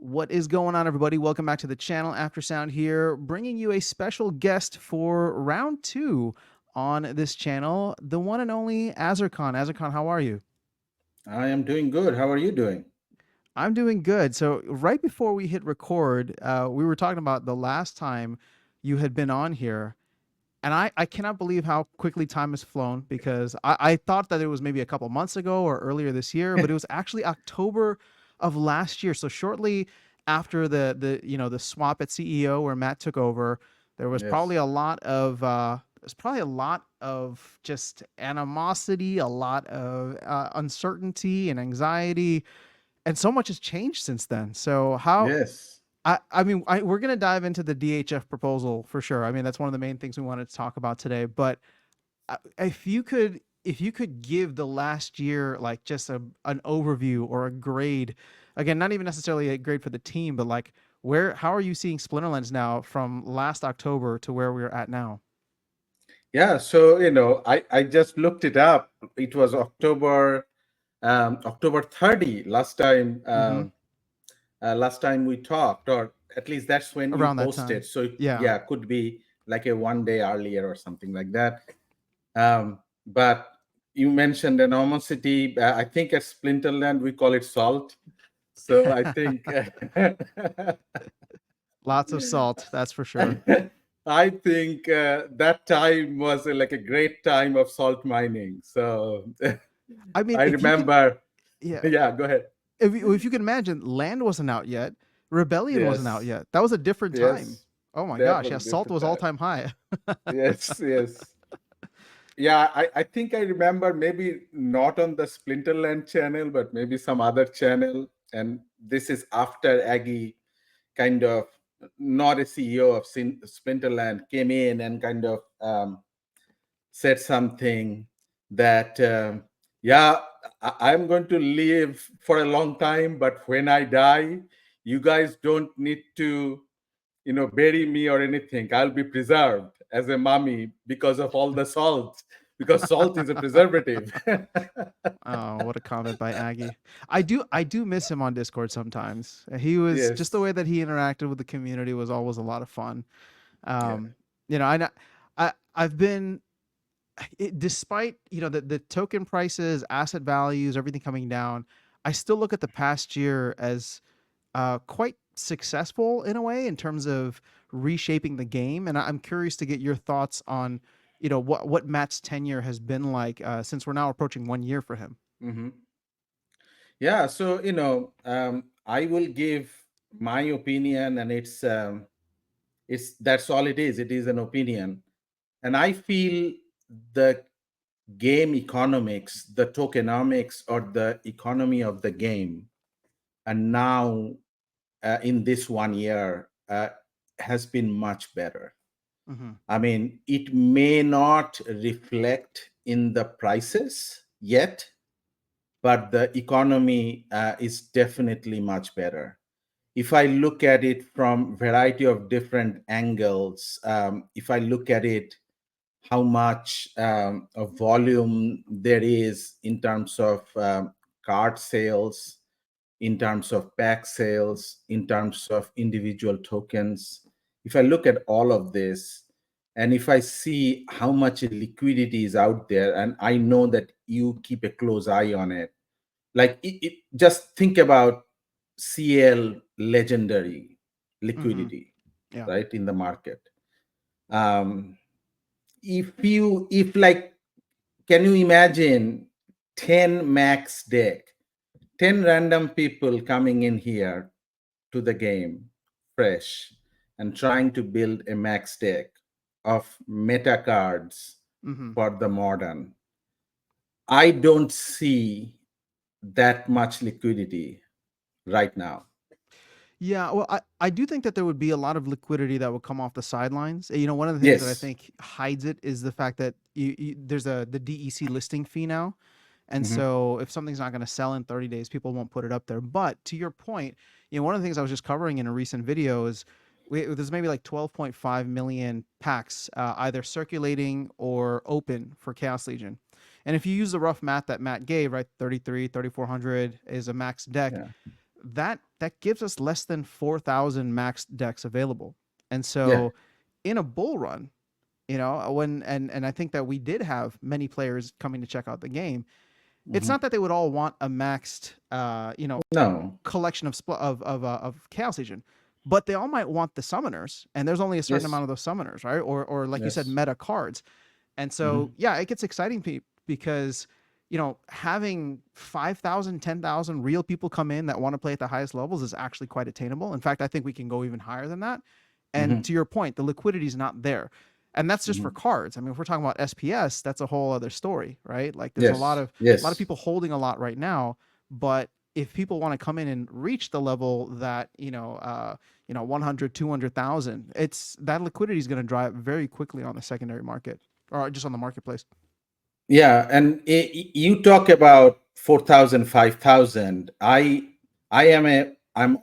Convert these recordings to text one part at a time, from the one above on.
What is going on, everybody? Welcome back to the channel. After Sound here, bringing you a special guest for round two on this channel, the one and only Azircon. Azircon, how are you? I am doing good. How are you doing? I'm doing good. So right before we hit record, we were talking about the last time you had been on here, and I cannot believe how quickly time has flown because I thought that it was maybe a couple months ago or earlier this year, but it was actually October of last year. So shortly after the swap at CEO where Matt took over, there was probably Yes. a lot of just animosity, a lot of uncertainty and anxiety, and so much has changed since then. So how Yes. we're going to dive into the DHF proposal for sure. I mean, that's one of the main things we wanted to talk about today. But if you could give the last year like just an overview or a grade, again, not even necessarily a grade for the team, but like how are you seeing Splinterlands now from last October to where we're at now? Yeah. So, I just looked it up. It was October 30 Mm-hmm. last time we talked, or at least that's when you Around that posted. time, So, yeah. yeah, could be like a one day earlier or something like that. But you mentioned animosity. I think at Splinterland, we call it salt. So I think Lots of salt, that's for sure. I think that time was like a great time of salt mining. So I mean, I if you could, remember. yeah, Yeah, go ahead. if you can imagine, Land wasn't out yet, Rebellion wasn't out Yes, yet. That was a different time. yes, Oh my that gosh, was yeah, a Salt different was all time. time high. Yes, yes. Yeah, I think I remember maybe not on the Splinterland channel, but maybe some other channel. And this is after Aggie kind of, not a CEO of Splinterland, came in and kind of said something that yeah, I'm going to live for a long time, but when I die, you guys don't need to bury me or anything. I'll be preserved as a mummy because of all the salt, because salt is a preservative. Oh, what a comment by Aggie. I do miss him on Discord sometimes. He was just the Yes. way that he interacted with the community was always a lot of fun. Yeah. Um, you know, I've been despite the token prices, asset values, everything coming down, I still look at the past year as quite successful in a way in terms of reshaping the game. And I'm curious to get your thoughts on, what Matt's tenure has been like since we're now approaching 1 year for him. Hmm. Yeah. So I will give my opinion, and it's that's all it is. It is an opinion, and I feel the game economics, the tokenomics, or the economy of the game, and now in this 1 year has been much better. Hmm. I mean, it may not reflect in the prices yet, but the economy is definitely much better. If I look at it from variety of different angles, if I look at it how much of volume there is in terms of card sales, in terms of pack sales, in terms of individual tokens. If I look at all of this, and if I see how much liquidity is out there, and I know that you keep a close eye on it, like just think about CL legendary Hmm. liquidity, Yeah. right, in the market. Um, if like, can you imagine 10 max deck, 10 random people coming in here to the game fresh and trying to build a max deck of meta cards Hmm. for the modern? I don't see that much liquidity right now. Yeah, well, I do think that there would be a lot of liquidity that would come off the sidelines. One of the things that I Yes. think hides it is the fact that there's the DEC listing fee now. And Hmm. so if something's not going to sell in 30 days, people won't put it up there. But to your point, one of the things I was just covering in a recent video is there's maybe like 12.5 million packs either circulating or open for Chaos Legion. And if you use the rough math that Matt gave, right, 33, 3,400 is a max deck. Yeah. that gives us less than 4,000 max decks available. And Yeah. so in a bull run, when and I think that we did have many players coming to check out the game. It's Mhm. not that they would all want a maxed No. collection of Chaos Legion, but they all might want the summoners, and there's only a certain Yes. amount of those summoners, right? Or like you said, Yes. meta cards. And so Mhm. yeah, it gets exciting because having 5,000, 10,000 real people come in that want to play at the highest levels is actually quite attainable. In fact, I think we can go even higher than that. And Mhm. to your point, the liquidity is not there. And that's just for Mhm. cards. I mean, if we're talking about SPS, that's a whole other story, right? Like there's a lot Yes. of Yes. people holding a lot right now, but if people want to come in and reach the level that 100, 200,000, it's that liquidity is going to drive very quickly on the secondary market or just on the marketplace. Yeah, and you talk about 4,000, 5,000. I'm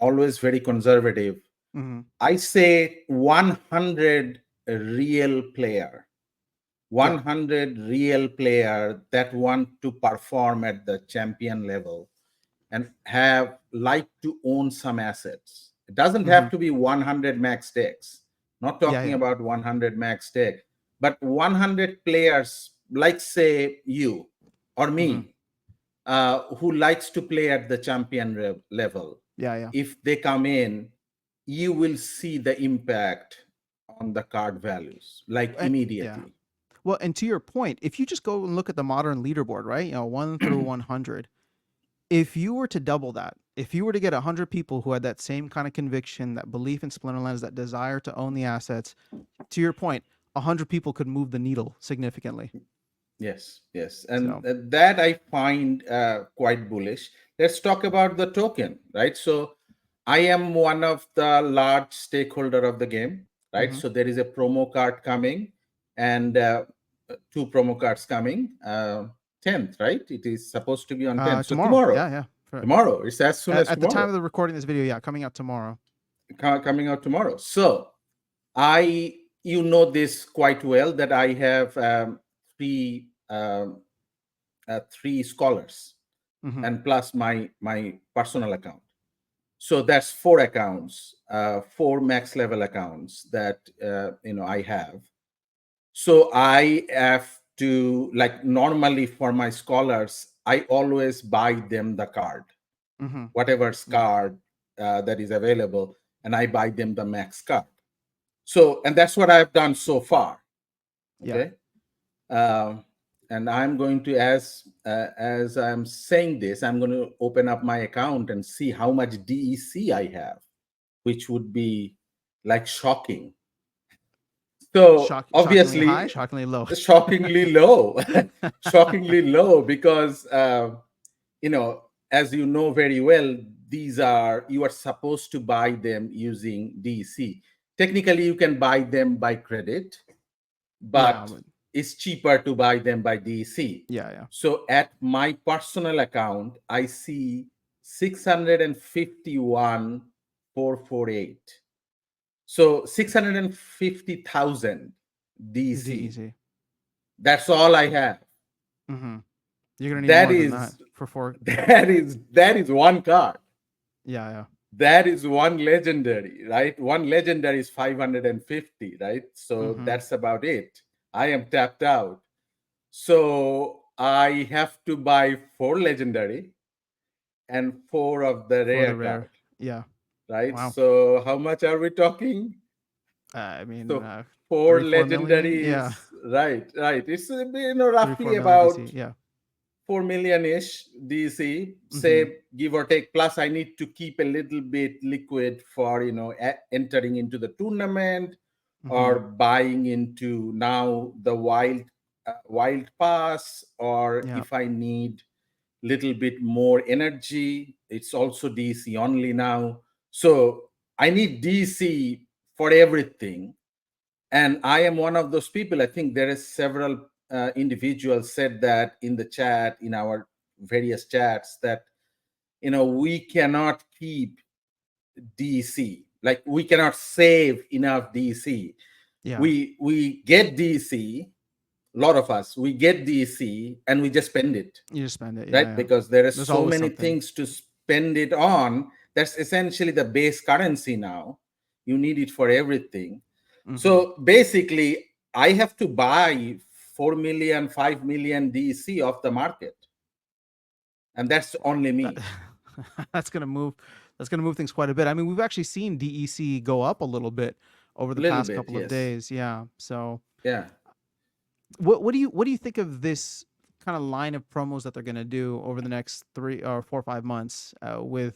always very conservative. Mm-hmm. I say 100 real player, Yeah. 100 real player that want to perform at the champion level and have like to own some assets. It doesn't Mm-hmm. have to be 100 max decks. Not Yeah. talking Yeah. about 100 max deck, but 100 players, like say you or Mm-hmm. me, who likes to play at the champion level. Yeah. Yeah. If they come in, you will see the impact on the card values like Yeah. immediately. Well, and to your point, if you just go and look at the modern leaderboard, right? 1 through 100, if you were to double that, if you were to get 100 people who had that same kind of conviction, that belief in Splinterlands, that desire to own the assets, to your point, 100 people could move the needle significantly. Yes, yes, and So, that I find quite bullish. Let's talk about the token, right? So, I am one of the large stakeholder of the game, right? mm-hmm. So there is a promo card coming, and two promo cards coming. 10th, right? It is supposed to be on 10th. So Tomorrow. tomorrow, Yeah. Yeah. tomorrow. It's as soon as At the time tomorrow, of the recording of this video, yeah, coming out tomorrow. coming out tomorrow. So I, you know this quite well that I have three. Three scholars Mm-hmm. and plus my personal account, so that's four accounts, four max level accounts that I have. So I have to, like, normally for my scholars I always buy them the card, Mm-hmm. whatever Yeah. card that is available, and I buy them the max card. So, and that's what I've done so far. Yeah. Okay. Um, and I'm going to, as I'm saying this, I'm going to open up my account and see how much DEC I have, which would be like shocking. So Shockingly high, obviously, shockingly low. shockingly low, shockingly low, because as you know very well, these are, you are supposed to buy them using DEC. Technically, you can buy them by credit, Yeah. but it's cheaper to buy them by DC. Yeah. Yeah. So at my personal account, I see 651,448. So 650,000 DC. DEC. That's all I have. Mm-hmm. You're gonna need That more than that is for four. that is one card. Yeah. Yeah. That is one legendary, right? One legendary is 550, right? So Mm-hmm. that's about it. I am tapped out. So I have to buy four legendary and four of the For the rare rare. card, Yeah. right? Wow. So how much are we talking? I mean, So three, four 4 million. Yeah. legendaries, right? Right. It's Three, four roughly million about DC. Yeah. 4 million ish DC, Mm-hmm. say, give or take. Plus, I need to keep a little bit liquid for entering into the tournament Mm-hmm. or buying into now the wild pass, or Yeah. if I need little bit more energy, it's also DC only now. So I need DC for everything, and I am one of those people. I think there is several individuals said that in the chat, in our various chats, that we cannot keep DC, like we cannot save enough DC. Yeah. We get DC, a lot of us, we get DC and we just spend it, You just spend it. Yeah. right? Yeah. Because there are There's so always many something. things to spend it on That's essentially the base currency now. You need it for everything. Hmm. So basically, I have to buy 4 million, 5 million DC off the market. And that's only That me. that's gonna move. That's gonna move things quite a bit. I mean, we've actually seen DEC go up a little bit over A the little past bit, couple of yes. days. Yeah. So Yeah. what do you think of this kind of line of promos that they're going to do over the next 3 or 4 or 5 months with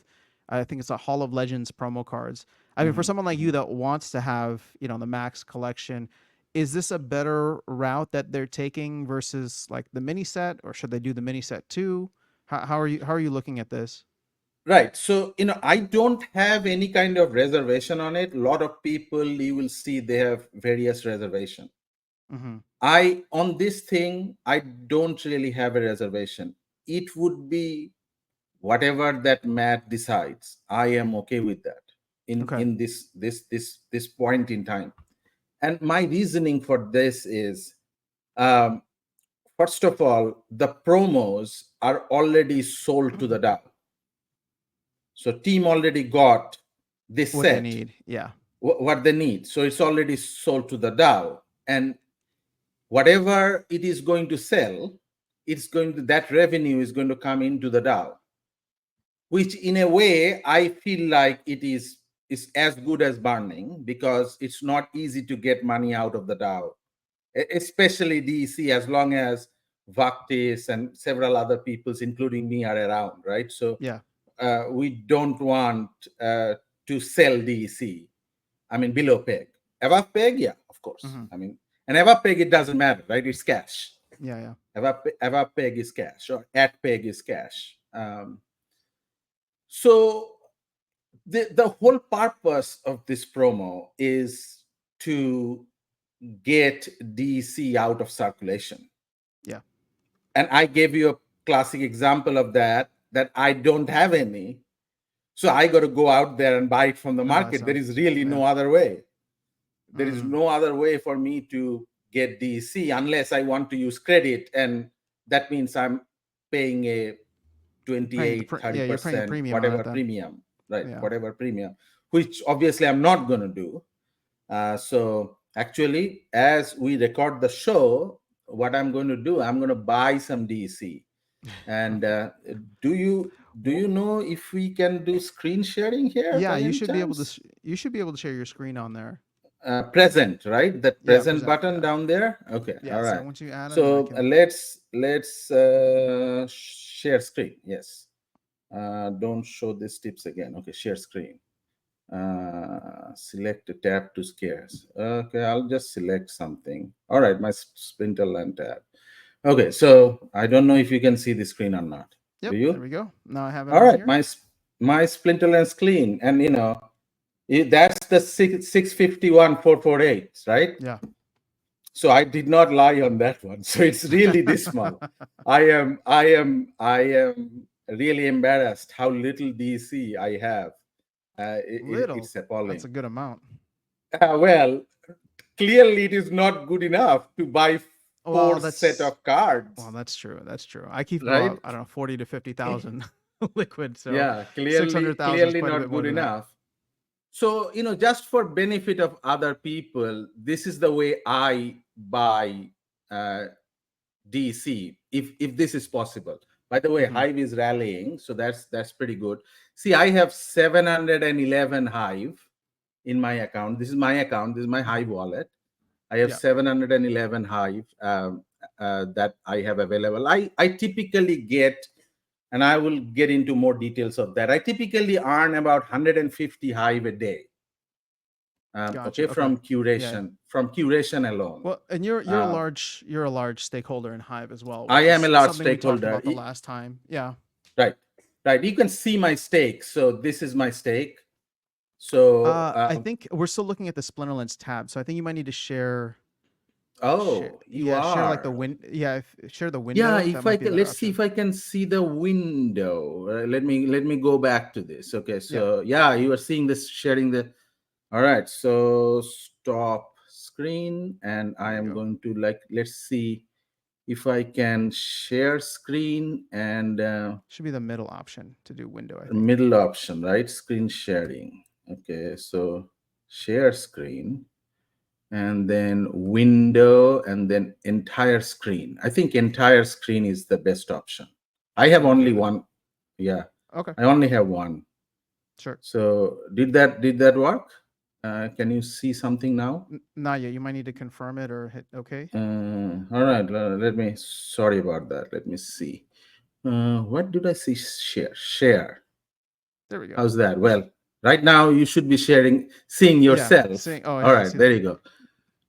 I think it's a Hall of Legends promo cards. I mean, for Mhm, someone like you mhm. that wants to have the Max collection, is this a better route that they're taking versus like the mini set, or should they do the mini set too? How are you looking at this? Right. So, I don't have any kind of reservation on it. A lot of people, you will see they have various reservation. Mm-hmm. On this thing, I don't really have a reservation. It would be whatever that Matt decides. I am okay with that Okay. in this point in time. And my reasoning for this is, um, first of all, the promos are already sold to the DAO. So team already got this What they set, need, yeah. what they need. So it's already sold to the DAO. And whatever it is going to sell, that revenue is going to come into the DAO, which in a way I feel like is as good as burning, because it's not easy to get money out of the DAO, especially DC, as long as Vaktis and several other peoples, including me, are around, right? So Yeah. we don't want to sell DC. I mean, below peg. Above peg, yeah, of course. Mm-hmm. I mean, and above peg, it doesn't matter, right? It's cash. Yeah, yeah. Above peg is cash, or at peg is cash. So the whole purpose of this promo is to get DC out of circulation. Yeah. And I gave you a classic example of that I don't have any. So I got to go out there and buy it from the And buy market. There some. is really Yeah. no other way. There is Mm. no other way for me to get DC unless I want to use credit. And that means I'm paying a You're paying 28, yeah, you're paying a 30%, premium on it whatever then. premium, right? Yeah. Whatever premium, which obviously I'm not going to do. So actually, as we record the show, what I'm going to do, I'm going to buy some DC. And do you do Well, you know if we can do screen sharing here yeah, by you any should be able to chance? you should be able to share your screen on there. Present, right? That Yeah, present present. button Yeah. down there. Okay, Yeah, all so right. once you add it, then I So can. let's share screen. Yes. Don't show these tips again. Okay, share screen. Select a tab to scares. Okay, I'll just select something. All right, my Splinterland tab. Okay, so I don't know if you can see the screen or not. Do Yep, there you? we go. Now I have it All on right, here. my Splinterland screen, and that's the 651,448, right? Yeah. So I did not lie on that one. So it's really dismal. I am really embarrassed how little DC I have. Little. It's That's a appalling. good amount. Well, clearly it is not good enough to buy Well, four set that's of cards, that's true. That's true. I keep about, right? I don't know, 40 to 50,000 liquid, so Yeah, six clearly hundred thousand is clearly quite a bit not more good than that. enough. So, just for benefit of other people, this is the way I buy uh, DC, if this is possible. By the way, Hmm. Hive is rallying, so that's pretty good. See, I have 711 Hive in my account. This is my account. This is my Hmm. Hive wallet. I have Yeah. 711 Hive that I have available. I typically get, and I will get into more details of that. I typically earn about 150 Hive a day. Okay, Gotcha. Okay. Yeah. from curation alone. Well, and you're a Uh, large stakeholder in Hive as well, I which am a is large something we talked stakeholder. about the last time. Yeah. Right, right. You can see my stake. So this is my stake. So, I think we're still looking at the Splinterlands tab, so I think you might need to share, oh, you yeah, share like the are. win yeah, share the Yeah, window. That if I might be a can, better let's see option. if I can see the window. Let me go back to this. Okay, Yeah, so yeah, you are seeing this sharing the. All right, so stop screen, and there I we am go. going to, let's see. if I can share screen and Should be the middle option to do window, I think. middle option, right? Screen sharing. Okay, so share screen and then window and then entire screen. I think entire screen is the best option. I have Let me only give it. one. Yeah, Okay, I only have one. sure. So did that work? Can you see something now? Not yet. You might need to confirm it or hit OK. All right, let me. Sorry about that. Let me see. What did I see? Share. Share. There we go. How's that? Well, right now you should be seeing Yeah, yourself. seeing. Oh All yeah, I right, see there that. you go.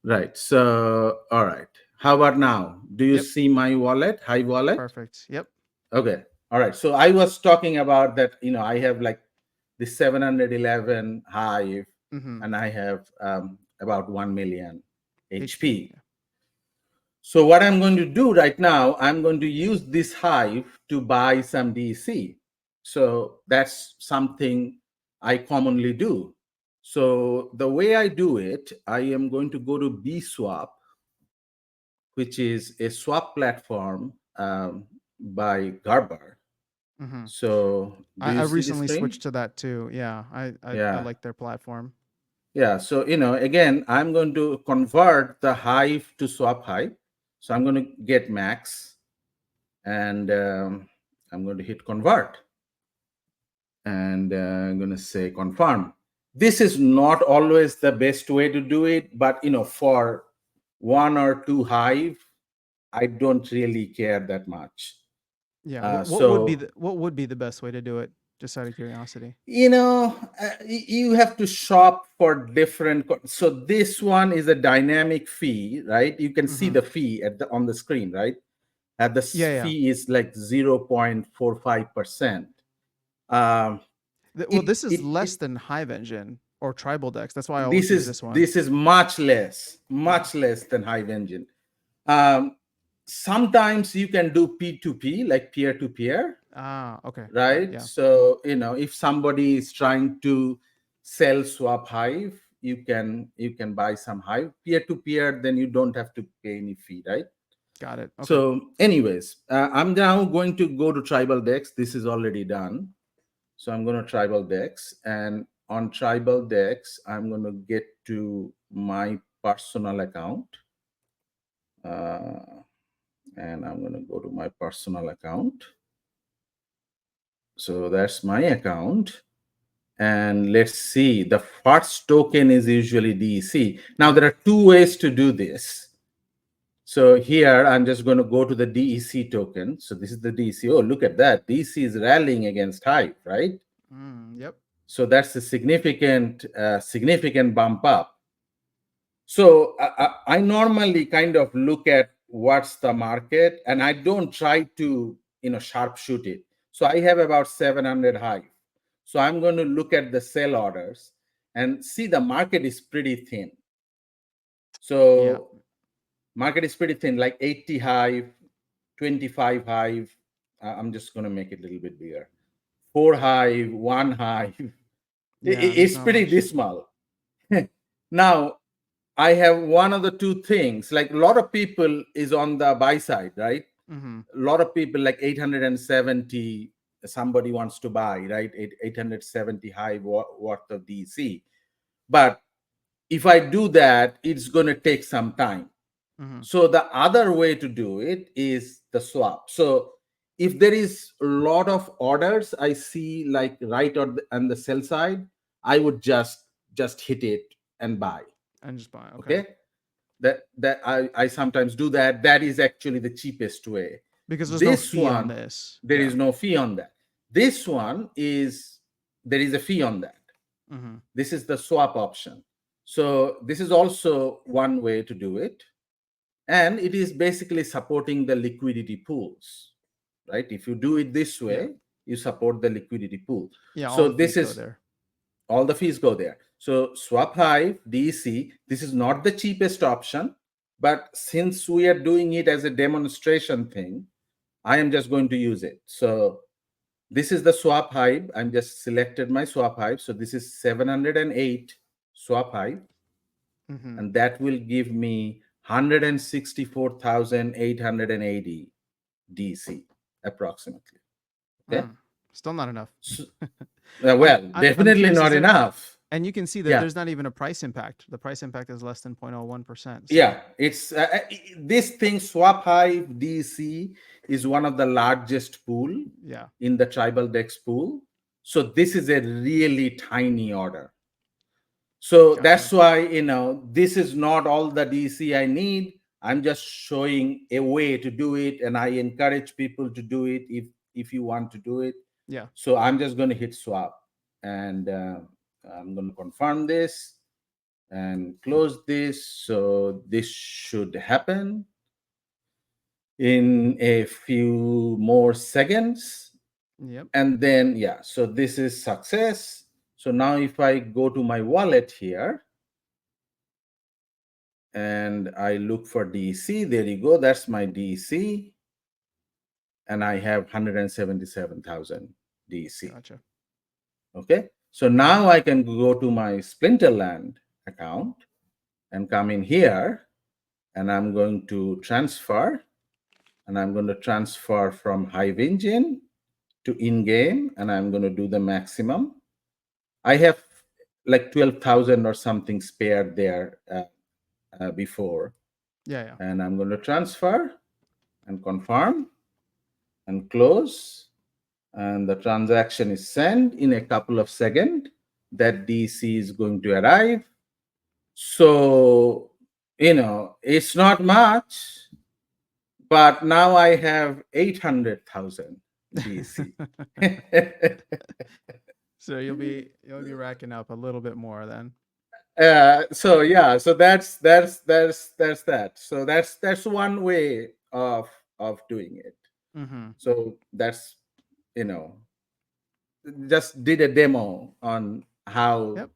Right. So, all right. How about now? Do you Yep, see my wallet, Hive wallet? perfect. Yep. Okay. All right. So I was talking about that. I have like the 711 Hive, Mm-hmm. and I have about 1 million HP. HP. Yeah. So what I'm going to do right now, I'm going to use this Hive to buy some DC. So that's something I commonly do. So the way I do it, I am going to go to BSwap, which is a swap platform by Garber. Mm-hmm. So do I you see the recently screen? switched to that too. Yeah, I Yeah. like their platform. Yeah. So, again, I'm going to convert the Hive to swap Hive. So I'm going to get max and I'm going to hit convert and I'm going to say confirm. This is not always the best way to do it, but for one or two Hive, I don't really care that much. Yeah. So What would be the best way to do it? Just out of curiosity. you have to shop for different. So this one is a dynamic fee, right? You can see Mm-hmm. the fee on the screen, right? The Yeah, yeah. fee is like 0.45%. Um, Well, it this is it less it than Hive Engine or Tribal Decks. That's why I this always use is this one. this is much less than Hive Engine. Um, Sometimes you can do P2P, like peer to peer, Ah, okay. Got it. right? Yeah. So if somebody is trying to sell swap Hive, you can buy some Hive peer to peer, then you don't have to pay any fee, right? Got it. Okay. So anyways, I'm now going to go to tribal decks. This is already done. So I'm going to tribal decks, and on tribal decks, I'm going to get to my personal account. Uh, and I'm going to go to my personal account. So that's my account. And let's see, the first token is usually DEC. Now, there are two ways to do this. So here, I'm just going to go to the DEC token. So this is the DEC. Oh, look at that. DEC is rallying against Hive, right? Yep. So that's a significant bump up. So I normally kind of look at what's the market, and I don't try to sharpshoot it. So I have about 700 Hive. So I'm going to look at the sell orders and see the market is pretty thin. Yeah. So market is pretty thin, like 80 Hive, 25 Hive. I'm just going to make it a little bit bigger. 4 Hive, 1 Hive. Yeah. There's It's not pretty much. dismal. Now, I have one of the two things. Like a lot of people is on the buy side, right? Mm-hmm. A lot of people like 870. Somebody wants to buy, right? 870 Hive worth of DC. But if I do that, it's going to take some time. Mm-hmm. So the other way to do it is the swap. So if there is a lot of orders I see like right on the sell side, I would just hit it and buy. And just buy. Okay. Okay, that I sometimes do that. That is actually the cheapest way. Because there's no This fee on one, this. there Yeah. is no fee on that. This one is, there is a fee on that. Mm-hmm. This is the swap option. So this is also one way to do it, and it is basically supporting the liquidity pools, right? If you do it this Yeah. way, you support the liquidity pool. Yeah. All So the fees this go is, there. all the fees go there. So swap Hive, DC, this is not the cheapest option, but since we are doing it as a demonstration thing, I am just going to use it. So this is the swap Hive. I'm just selected my swap Hive. So this is 708 swap Hive, Mm-hmm. and that will give me 164,880 DC approximately. Okay. Mm, still not enough. So, I'm well, I'm definitely curious, is not there, enough. and you can see that Yeah. there's not even a price impact. The price impact is less than 0.01%. Yeah. So It's this thing, Swap Hive DC, is one of the largest pool yeah, in the tribal dex pool. So this is a really tiny order. So gotcha. that's why, this is not all the DC I need. I'm just showing a way to do it, and I encourage people to do it if you want to do it. Yeah, So I'm just going to hit swap, and I'm going to confirm this and close this. So this should happen in a few more seconds. yep, And then, yeah, so this is success. So now if I go to my wallet here, and I look for DC. There you go. That's my DC. And I have 177,000 DC. gotcha. Okay. So now I can go to my Splinterland account and come in here, and I'm going to transfer, and I'm going to transfer from Hive Engine to in-game, and I'm going to do the maximum. I have like 12,000 or something spared there before, Yeah, yeah. and I'm going to transfer and confirm and close, and the transaction is sent in a couple of seconds. That DC is going to arrive. So it's not much, but now I have 800,000 DC. So you'll be racking up a little bit more then. So yeah, so that's that. So that's one way of doing it. Mm-hmm. So that's you know just did a demo on how Yep.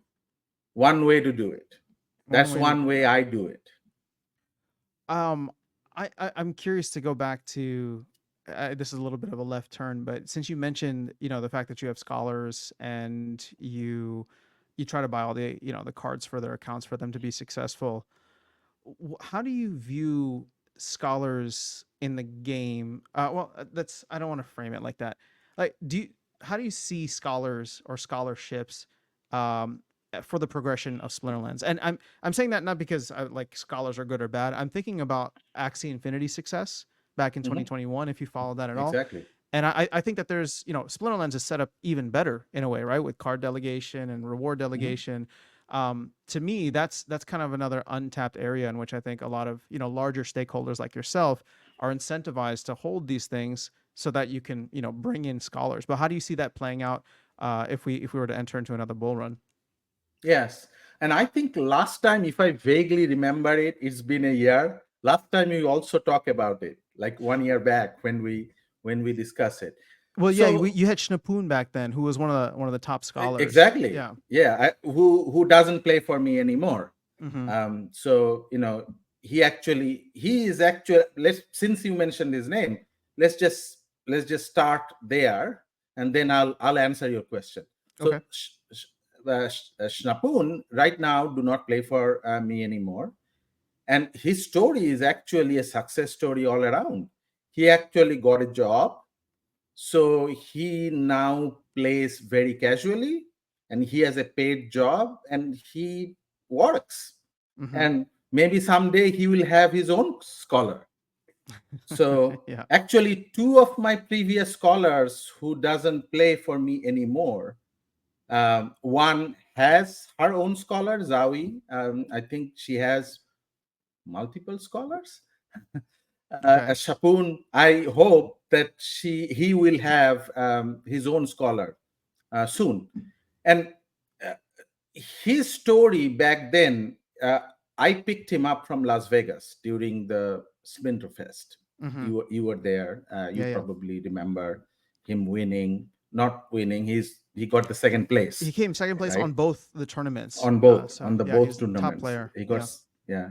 one way to do it. One That's way to one do way it. I do it. Um, I'm curious to go back to. This is a little bit of a left turn, but since you mentioned, the fact that you have scholars and you try to buy all the, the cards for their accounts for them to be successful. How do you view scholars in the game? Well, that's I don't want to frame it like that. Like, how do you see scholars or scholarships um, for the progression of Splinterlands? And I'm saying that not because like scholars are good or bad. I'm thinking about Axie Infinity success back in Mhm. 2021. If you followed that at all, Exactly. and I think that there's, Splinterlands is set up even better in a way, right? With card delegation and reward Mhm. delegation. To me, that's kind of another untapped area in which I think a lot of, larger stakeholders like yourself are incentivized to hold these things so that you can, bring in scholars. But how do you see that playing out if we were to enter into another bull run? Yes. And I think last time, if I vaguely remember it, it's been a year. Last time we also talked about it, like 1 year back when we discussed it. Well, yeah, So you had Schnapoon back then, who was one of the top scholars. exactly, Yeah. yeah. Who doesn't play for me anymore? Mm-hmm. So he is actually, let's, since you mentioned his name, let's just start there, and then I'll answer your question. So Okay. Schnapoon right now do not play for me anymore, and his story is actually a success story all around. He actually got a job, so he now plays very casually, and he has a paid job, and he works, Mm-hmm. and maybe someday he will have his own scholar. So Yeah. actually, two of my previous scholars who doesn't play for me anymore, one has her own scholar, Zawi. I think she has multiple scholars. Okay. Shapun, I hope that he will have his own scholar soon. And uh, his story back then, I picked him up from Las Vegas during the Splinterfest. Mm-hmm. You were there. You Yeah, yeah. probably remember him winning, not winning. He got the second He place, came second place right? on both the tournaments. On both So on the yeah, both he's top tournaments. player. He got Yeah. yeah.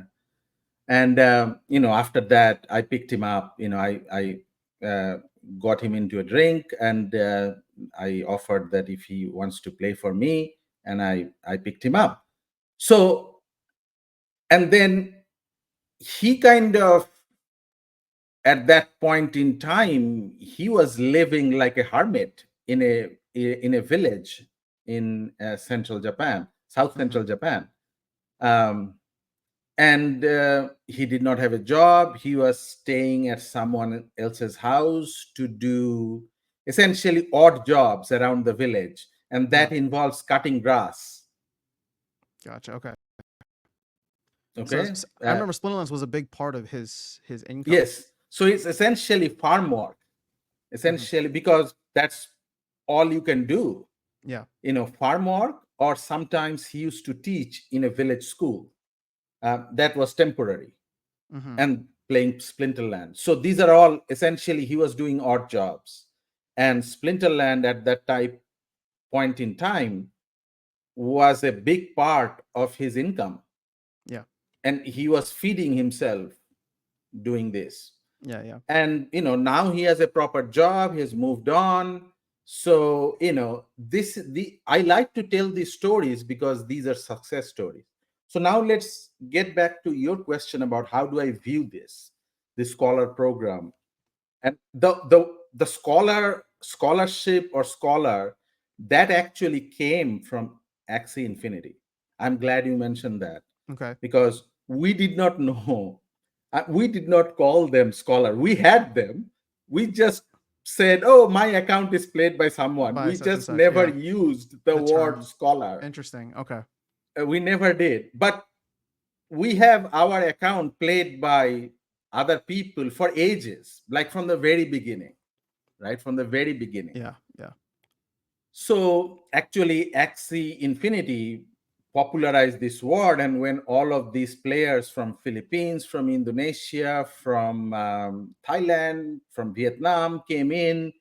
And after that, I picked him up. I got him into a drink, and I offered that if he wants to play for me, and I picked him up. So, and then he kind of, at that point in time, he was living like a hermit in a village in central Japan, South Mm-hmm. Central Japan. Um, and he did not have a job. He was staying at someone else's house to do essentially odd jobs around the village, and Yeah. that involves cutting grass. Gotcha. Okay. So Okay. I remember Splinterlands was a big part of his income. Yes, so it's essentially farm work, Mm-hmm. essentially, because that's all you can do, Yeah. farm work, or sometimes he used to teach in a village school. That was temporary, Mm-hmm. and playing Splinterland. So these are all essentially he was doing odd jobs. And Splinterland at that type point in time was a big part of his income. Yeah. And he was feeding himself doing this. Yeah. Yeah. And now he has a proper job, he has moved on. So this the I like to tell these stories because these are success stories. So now let's get back to your question about how do I view this scholar program. And the scholarship or scholar, that actually came from Axie Infinity. I'm glad you mentioned that, Okay. because we did not know. We did not call them scholar. We had them. We just said, oh, my account is played by someone. By We such and just such. never Yeah. used the The word term. scholar. Interesting. Okay. We never did. But we have our account played by other people for ages, like from the very beginning, right? From the very beginning. Yeah. Yeah. So actually, Axie Infinity popularized this word, and when all of these players from Philippines, from Indonesia, from Thailand, from Vietnam came in,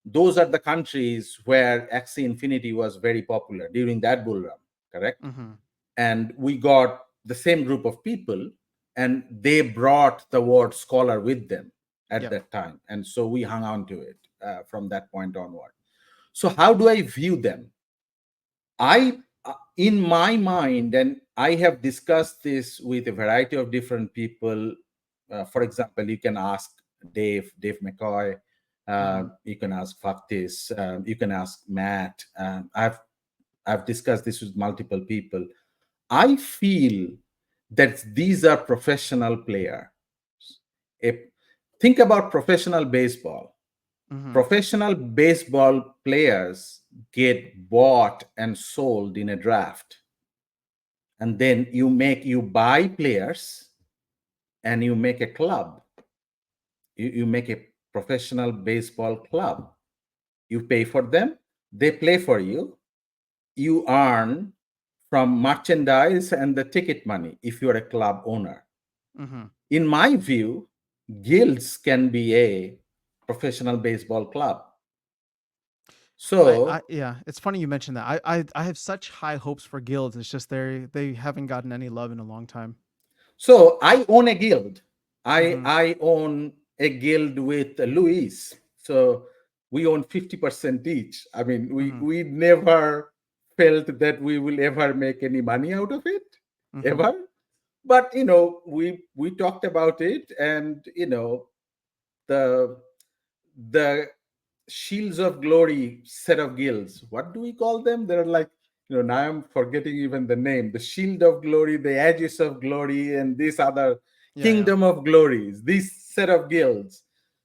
those are the countries where Axie Infinity was very popular during that bull run, correct? Mm-hmm. And we got the same group of people, and they brought the word scholar with them at Yep. that time, and so we hung on to it from that point onward. So how do I view them? I In my mind, and I have discussed this with a variety of different people. For example, you can ask Dave McCoy, Mm-hmm. you can ask Faktis, you can ask Matt. I've discussed this with multiple people. I feel that these are professional players. Think about professional baseball. Mm-hmm. Professional baseball players get bought and sold in a draft. And then you buy players, and you make a club. You make a professional baseball club. You pay for them, they play for you. You earn from merchandise and the ticket money if you're a club owner. Mm-hmm. In my view, guilds can be a professional baseball club. I So yeah, it's funny you mentioned that. I have such high hopes for guilds. It's just they haven't gotten any love in a long time. So I own a guild. Mm-hmm. I own a guild with Luis. So we own 50% each. I mean, we Mm-hmm. we never felt that we will ever make any money out of it, Mm-hmm. ever. But we talked about it, and the the shields of glory set of guilds. What do we call them? They're like, now I'm forgetting even the name. The shield of glory, the edges of glory, and this other Yeah, yeah. kingdom of glories, this set of guilds.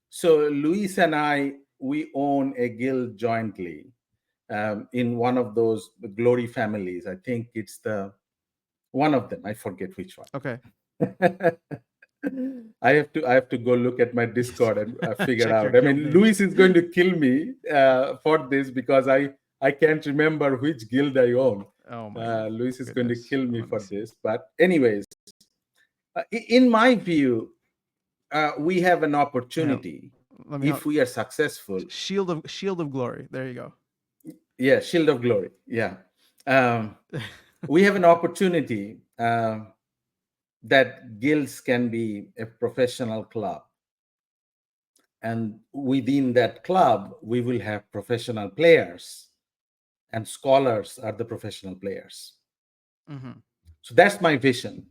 So Luis and I, we own a guild jointly, in one of those glory families. I think it's the one of them. I forget which one. Okay. I have to go look at my Discord and figure Check your out. I guild mean, names. Luis is going to kill me for this, because I can't remember which guild I own. Oh my Luis is going to goodness. kill me Let me for see. this. But anyways, in my view, we have an Here, opportunity let me help. if we are successful. Shield of Glory. There you go. Yeah, Shield of Glory. Yeah, um, we have an opportunity that guilds can be a professional club, and within that club we will have professional players, and scholars are the professional players. Mm-hmm. So that's my vision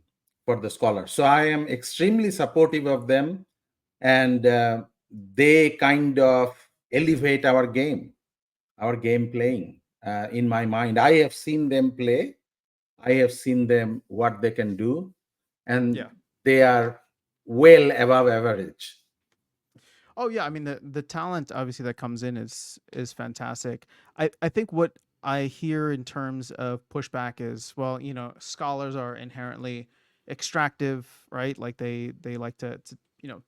for the scholars. So I am extremely supportive of them, and they kind of elevate our game playing. In my mind, I have seen them play. I have seen them what they can do, and Yeah. they are well above average. Oh yeah, I mean the talent obviously that comes in is fantastic. I think what I hear in terms of pushback is, well, scholars are inherently extractive, right? Like they like to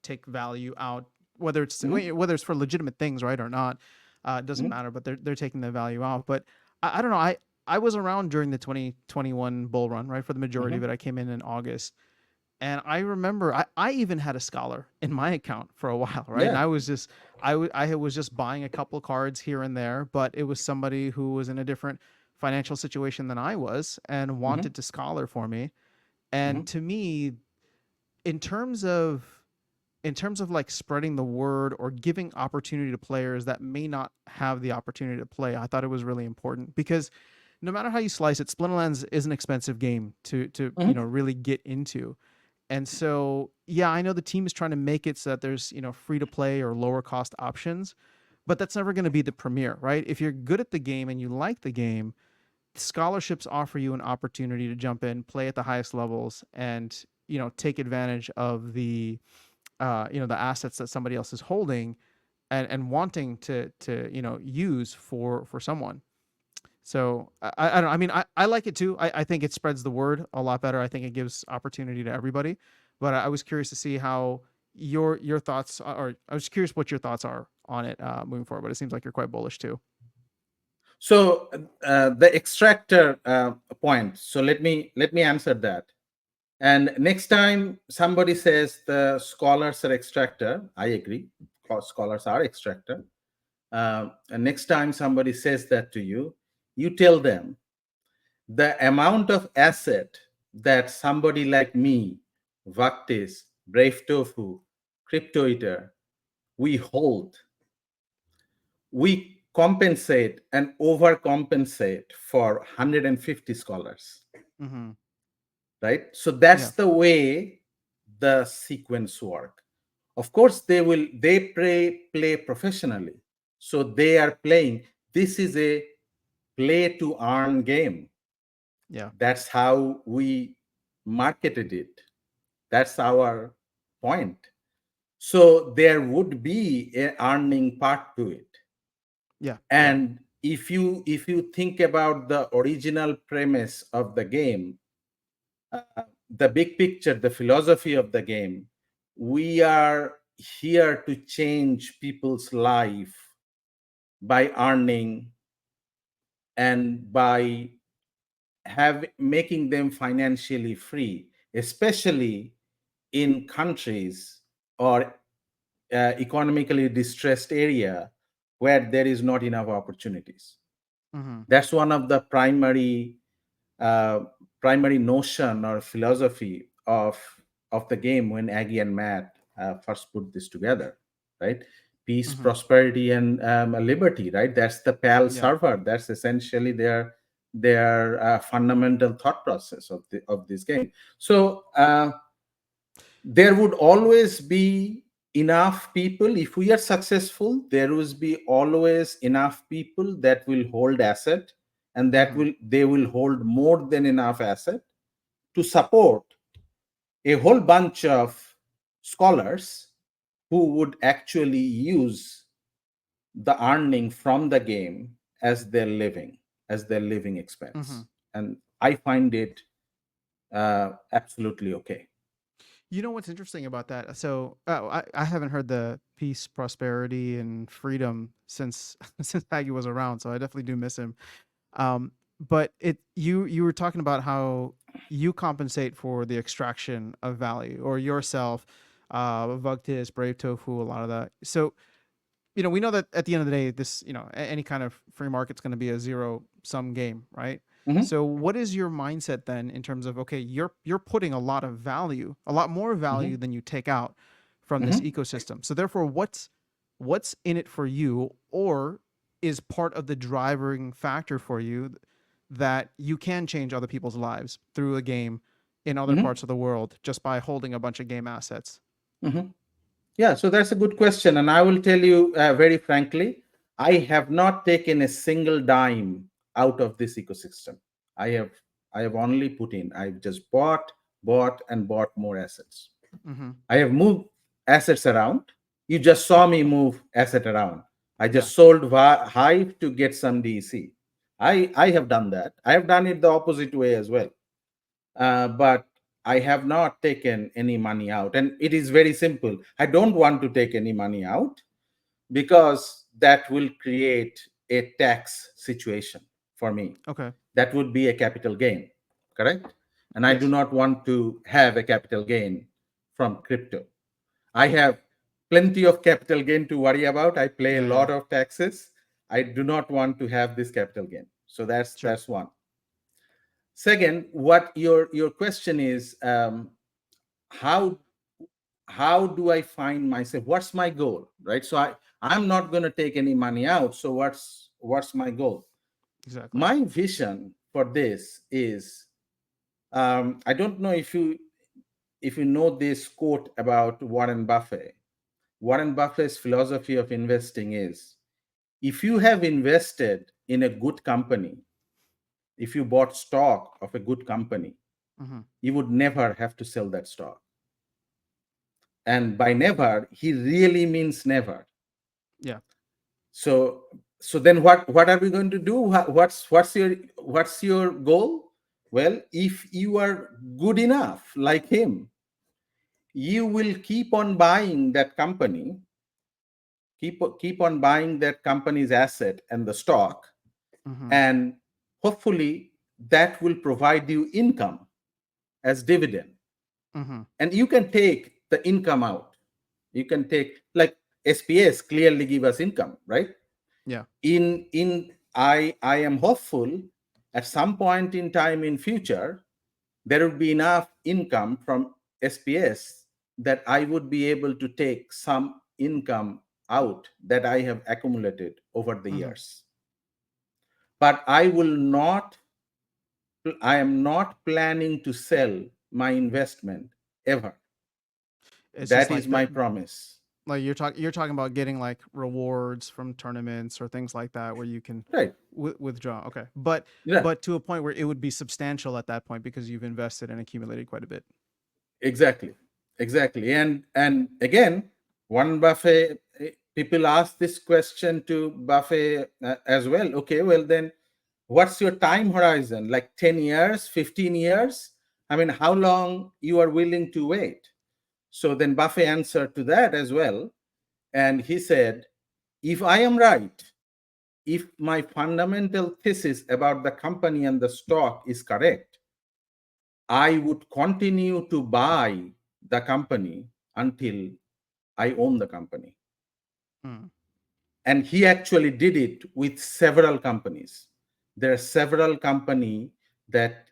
take value out, whether it's Mhm, whether it's for legitimate things, right, or not. It doesn't mhm, matter, but they're taking the value out. But I don't know. I was around during the 2021 bull run, right, for the majority of mhm. it. I came in August, and I remember I even had a scholar in my account for a while, right? And Yeah. I was just I was just buying a couple cards here and there, but it was somebody who was in a different financial situation than I was and Mhm, wanted to scholar for me. And mhm, to me, in terms of like spreading the word or giving opportunity to players that may not have the opportunity to play, I thought it was really important because no matter how you slice it, Splinterlands is an expensive game to mhm. really get into. And so, yeah, I know the team is trying to make it so that there's, free to play or lower cost options, but that's never going to be the premier, right? If you're good at the game and you like the game, scholarships offer you an opportunity to jump in, play at the highest levels, and take advantage of the assets that somebody else is holding and wanting to use for someone. So I don't know. I mean, I like it too. I think it spreads the word a lot better. I think it gives opportunity to everybody. But I was curious to see how your thoughts are, or I was curious what your thoughts are on it moving forward. But it seems like you're quite bullish too. So the extractor point. So let me answer that. And next time somebody says the scholars are extractor, I agree. Scholars are extractor. And next time somebody says that to you, you tell them the amount of asset that somebody like me, Vaktis, Brave Tofu, Crypto Eater, we hold, we compensate and overcompensate for 150 scholars, Mm-hmm. right? So that's Yeah. the way the sequence work. Of course, they play professionally, so they are playing. This is a play to earn game. Yeah. That's how we marketed it. That's our point. So there would be a earning part to it. Yeah. Yeah. And if you think about the original premise of the game, the big picture, the philosophy of the game, we are here to change people's life by earning and by have making them financially free, especially in countries or economically distressed area where there is not enough opportunities. Mm-hmm. That's one of the uh, primary notion or philosophy of the game when Aggie and Matt first put this together, right? Peace, Mm-hmm. prosperity, and liberty, right? That's the PAL Yeah. server. That's essentially their fundamental thought process of this game. So there would always be enough people. If we are successful, there will be always enough people that will hold asset, and that Mm-hmm. will they will hold more than enough asset to support a whole bunch of scholars who would actually use the earning from the game as their living Mm-hmm. expense. And I find it absolutely okay. You know what's interesting about that? So I haven't heard the peace, prosperity, and freedom since since Aggie was around. So I definitely do miss him. But you were talking about how you compensate for the extraction of value or yourself, Vugtis, Brave Tofu, a lot of that. So we know that at the end of the day, this, any kind of free market's going to be a zero sum game, right? Mhm, So what is your mindset then in terms of, okay, you're putting a lot of value, a lot more value mhm, than you take out from this mhm. ecosystem. So therefore, what's in it for you, or is part of the driving factor for you that you can change other people's lives through a game in other Mhm, parts of the world just by holding a bunch of game assets? mhm. Yeah, so that's a good question. And I will tell you very frankly, I have not taken a single dime out of this ecosystem. I have I have only put in. I've just bought, and bought more assets. Mm-hmm. I have moved assets around. You just saw me move asset around. I Yeah. just sold Hive to get some DEC. I have done that. I have done it the opposite way as well. But I have not taken any money out. And it is very simple. I don't want to take any money out because that will create a tax situation for me. Okay. That would be a capital gain, correct? And I do Yes. not want to have a capital gain from crypto. I have plenty of capital gain to worry about. I pay a Yeah. Yeah. lot of taxes. I do not want to have this capital gain. So Sure. that's one. Second, what your question is, how how do I find myself? What's my goal, right? So I'm not going to take any money out. So what's my goal? Exactly. My vision for this is, I don't know if you know this quote about Warren Buffett. Warren Buffett's philosophy of investing is, if you have invested in a good company, if you bought stock of a good company, Mm-hmm. you would never have to sell that stock. And by never, he really means never. Yeah. So then what are we going to do? What's your goal? Well, if you are good enough like him, you will keep on buying that company, keep on buying that company's asset and the stock, Mm-hmm. and hopefully that will provide you income as dividend. Mm-hmm. And you can take the income out. You can take, like, SPS clearly give us income, right? Yeah. I am hopeful at some point in time in future there would be enough income from SPS that I would be able to take some income out that I have accumulated over the Mm-hmm. years. But I am not planning to sell my investment ever. It's just That is like my promise. you're talking about getting like rewards from tournaments or things like that where you can Right. withdraw. Okay. But Yeah. to a point where it would be substantial at that point because you've invested and accumulated quite a bit. Exactly, exactly. And again, Warren Buffett. People ask this question to Buffett as well. Okay, well then, what's your time horizon? Like 10 years, 15 years? I mean, how long you are willing to wait? So then Buffett answered to that as well, and he said, if I am right, if my fundamental thesis about the company and the stock is correct, I would continue to buy the company until I own the company. Mm. And he actually did it with several companies. There are several companies that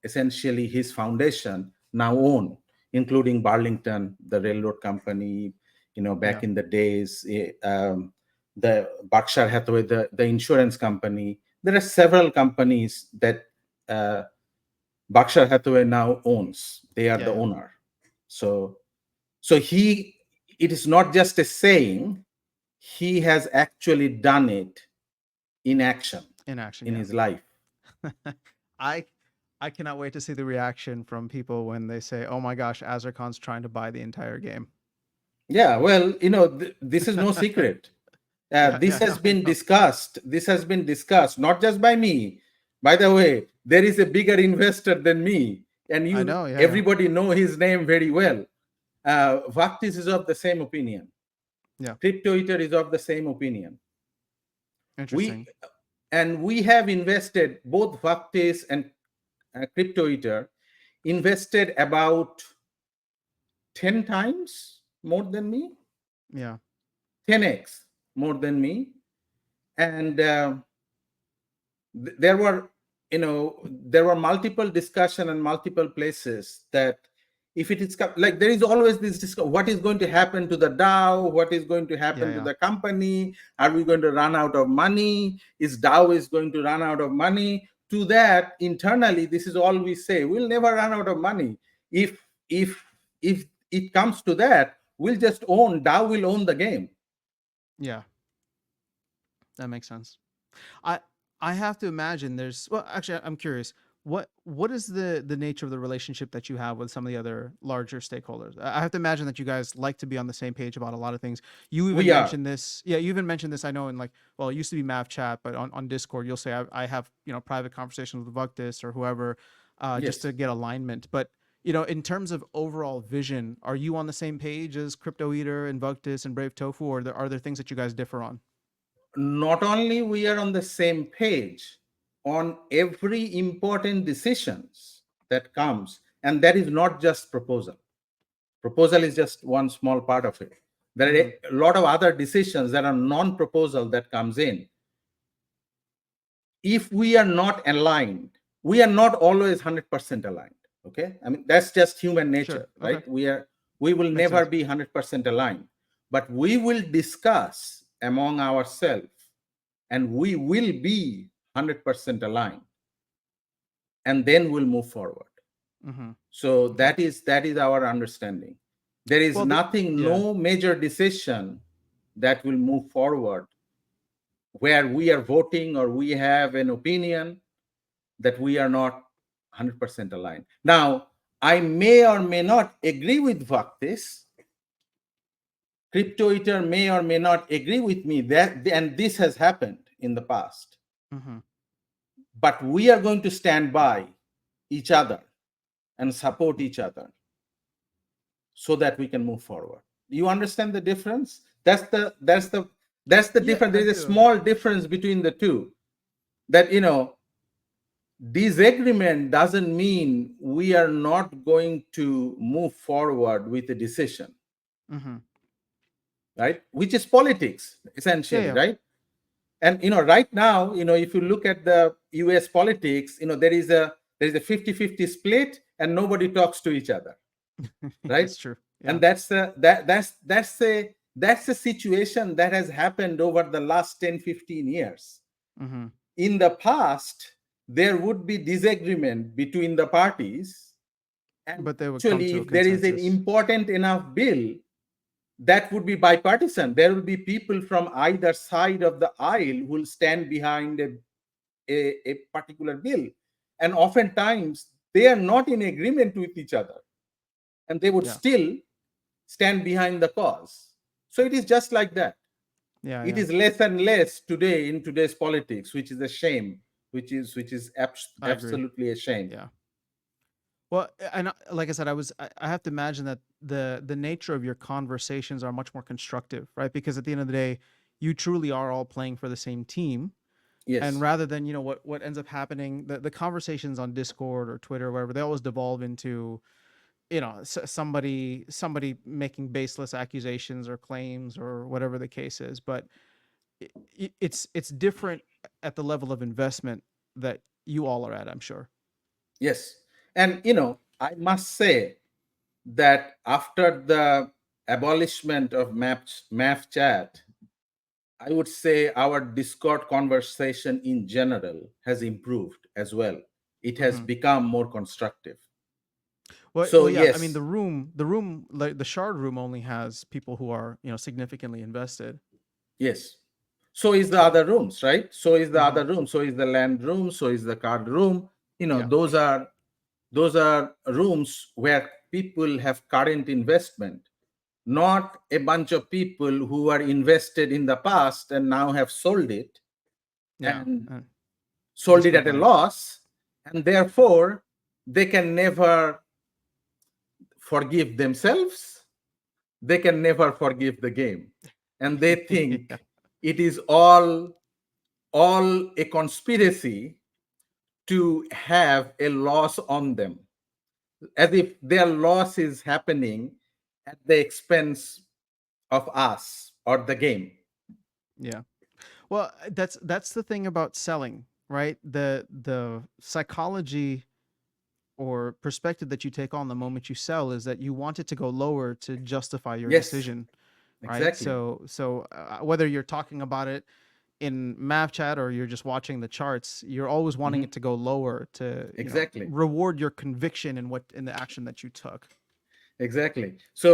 essentially his foundation now own, including Burlington, the railroad company. Yeah. Back in the days, the Berkshire Hathaway, the insurance company. There are several companies that uh, Berkshire Hathaway now owns. They are Yeah. the Yeah. owner. So it is not just a saying, he has actually done it in action In action. in Yeah. his life. I I cannot wait to see the reaction from people when they say, "Oh my gosh, Azircon's trying to buy the entire game." Yeah, well, this is no secret. Yeah. Yeah. No, I know. This has been discussed not just by me. By the way, there is a bigger investor than me, and I know. Yeah. Yeah. everybody know his name very well. Vaktis is of the same opinion. Yeah. Crypto Eater is of the same opinion. We Interesting. we have invested, both Vaktis and Crypto Eater invested about 10 times more than me, Yeah. 10x more than me. And there were there were multiple discussion and multiple places that, if it is like, there is always this what is going to happen to the DAO, what is going to Yeah. happen to Yeah. the company, are we going to run out of money, is DAO is going to run out of money to that internally, this is all we say: we'll never run out of money. If if if it comes to that, we'll just own DAO will own the game. Yeah, that makes sense. I I have to imagine there's, well, actually I'm curious, what is the nature of the relationship that you have with some of the other larger stakeholders? I have to imagine that you guys like to be on the same page about a lot of things. You even We are. mentioned this, yeah, you even mentioned this, I know, in like, well, it used to be Mav chat, but on Discord you'll say I have, private conversations with Vuctus or whoever, just Yes. to get alignment. But in terms of overall vision, are you on the same page as Crypto Eater and Vuctus and Brave Tofu, or are there things that you guys differ on? Not only we are on the same page on every important decisions that comes, and that is not just proposal is just one small part of it. There are Mm-hmm. a lot of other decisions that are non-proposal that comes in. If we are not aligned, we are not always 100% aligned. Okay, I mean, that's just human Sure. nature, Okay. right? We will Makes never sense. be 100% aligned, but we will discuss among ourselves, and we will be 100% aligned, and then we'll move forward. Mm-hmm. So Okay. that is our understanding. There is Well, nothing, yeah. no major decision that will move forward where we are voting or we have an opinion that we are not 100% aligned. Now, I may or may not agree with Vaktis. Crypto Eater may or may not agree with me, that, and this has happened in the past. Mm-hmm. But we are going to stand by each other and support each other so that we can move forward. You understand the difference? That's the Yeah, difference. I There's a do. small difference between the two. That, disagreement doesn't mean we are not going to move forward with a decision, Mm-hmm. right? Which is politics, Yeah, essentially, yeah. right? And right now, if you look at the US politics, there is a 50-50 split, and nobody talks to each other, right? That's true. And Yeah. that's the situation that has happened over the last 10-15 years. Mm-hmm. In the past, there would be disagreement between the parties, and But they would come actually, to a if there is an consensus. important enough bill, that would be bipartisan. There will be people from either side of the aisle who will stand behind a particular bill, and oftentimes they are not in agreement with each other, and they would Yeah. still stand behind the cause. So it is just like that. Yeah, It yeah. is less and less today in today's politics, which is a shame, which is I agree. absolutely a shame. Yeah. Well, and like I said, I have to imagine that the nature of your conversations are much more constructive, right? Because at the end of the day, you truly are all playing for the same team. And Yes. rather than, what ends up happening, the conversations on Discord or Twitter or wherever, they always devolve into, somebody making baseless accusations or claims or whatever the case is. But it's different at the level of investment that you all are at, I'm sure. Yes. And I must say that after the abolishment of MAF chat, I would say our Discord conversation in general has improved as well. It has Hmm. become more constructive. Well, So yeah, I mean, yes, the room, like the shard room, only has people who are, significantly invested. yes. So is the So, other rooms, right? So is the hmm, other room. So is the land room. So is the card room. yeah, Those are rooms where people have current investment, not a bunch of people who are invested in the past and now have sold it, yeah, and sold just it for at a bang. loss, and therefore they can never forgive themselves, they can never forgive the game, and they Yeah, think it is all a conspiracy to have a loss on them, as if their loss is happening at the expense of us or the game. yeah. Well, that's the thing about selling, right? The psychology or perspective that you take on the moment you sell is that you want it to go lower to justify your Yes, decision, right? exactly. So whether you're talking about it in math chat or you're just watching the charts, you're always wanting Mhm. it to go lower to, Exactly. reward your conviction in the action that you took. Exactly. So,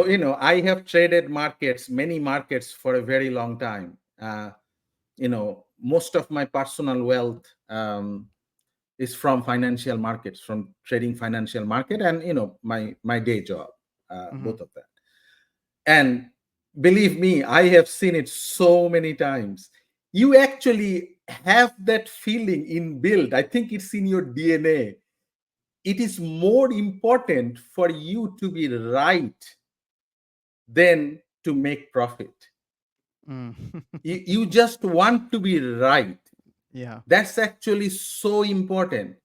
I have traded markets, many markets for a very long time. Most of my personal wealth is from financial markets, from trading financial market, and my day job, Hmm. both of that. And believe me, I have seen it so many times. You actually have that feeling inbuilt. I think it's in your DNA. It is more important for you to be right than to make profit. Mm. You just want to be right. Yeah. That's actually so important.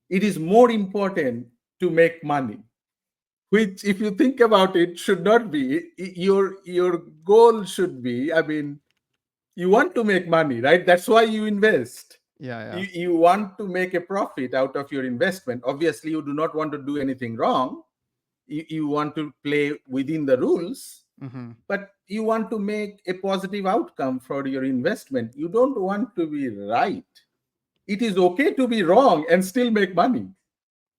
It is more important to make money, which, if you think about it, should not be. Your goal should be, I mean, you want to make money, right? That's why you invest. Yeah. Yeah. You want to make a profit out of your investment. Obviously, you do not want to do anything wrong. You want to play within the rules, Hmm. but you want to make a positive outcome for your investment. You don't want to be right. It is okay to be wrong and still make money.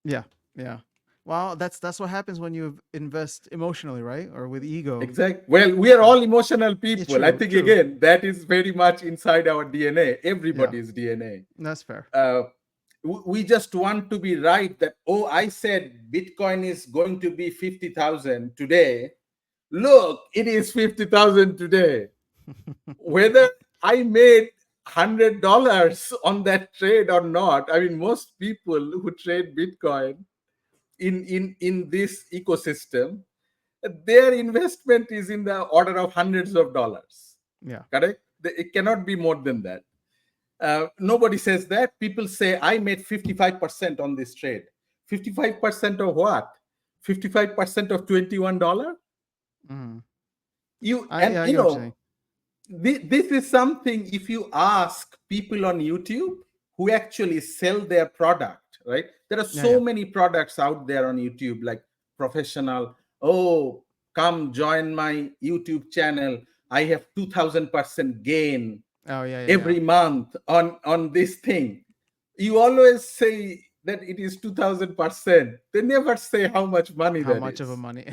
Yeah. Yeah. Well, that's what happens when you invest emotionally, right? Or with ego. Exactly. Well, we are Yeah. all emotional Yeah. people. I True. think, True. again, that is very much inside our DNA, Yeah. everybody's DNA. That's fair. We just want to be right that, oh, I said Bitcoin is going to be 50,000 today. Look, it is 50,000 today. Whether I made $100 on that trade or not, I mean, most people who trade Bitcoin in this ecosystem, their investment is in the order of hundreds of dollars. Yeah. Correct? It cannot be more than that. Nobody says that. People say, I made 55% on this trade. 55% of what? 55% of $21? Hmm. You I and Yeah, I you get what you're know saying. this is something, if you ask people on YouTube who actually sell their product, right? There are Yeah. Yeah. so many products out there on YouTube, like professional, oh, come join my YouTube channel. I have 2000% gain Oh yeah. Yeah. Yeah. every month on this thing. You always say that it is 2000%. They never say how much money How that much of a is. money?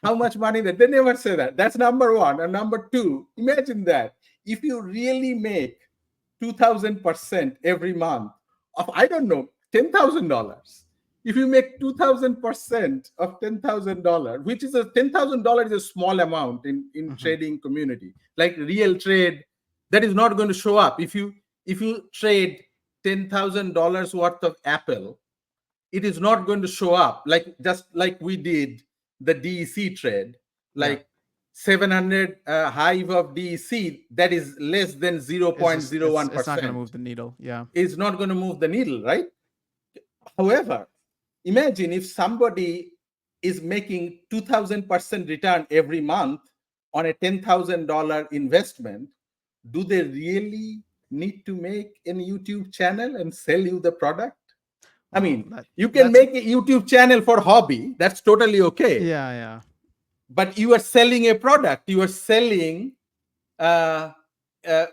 How much money that they never say that. That's number one. And number two, imagine that if you really make 2000% every month of, I don't know, $10,000. If you make 2000% of $10,000, which is $10,000 is a small amount in Hmm. trading community, like real trade, that is not going to show up. If you trade $10,000 worth of Apple, it is not going to show up, like just like we did the DEC trade, Yeah. like 700 Hive of DEC, that is less than It's not gonna 0.01%. move the needle. Yeah. It's not going to move the needle, right? However, imagine if somebody is making 2000% return every month on a $10,000 investment. Do they really need to make a YouTube channel and sell you the product? I Well, mean, you can that's make a YouTube channel for hobby. That's totally okay. yeah. Yeah. But you are selling a product. You are selling uh,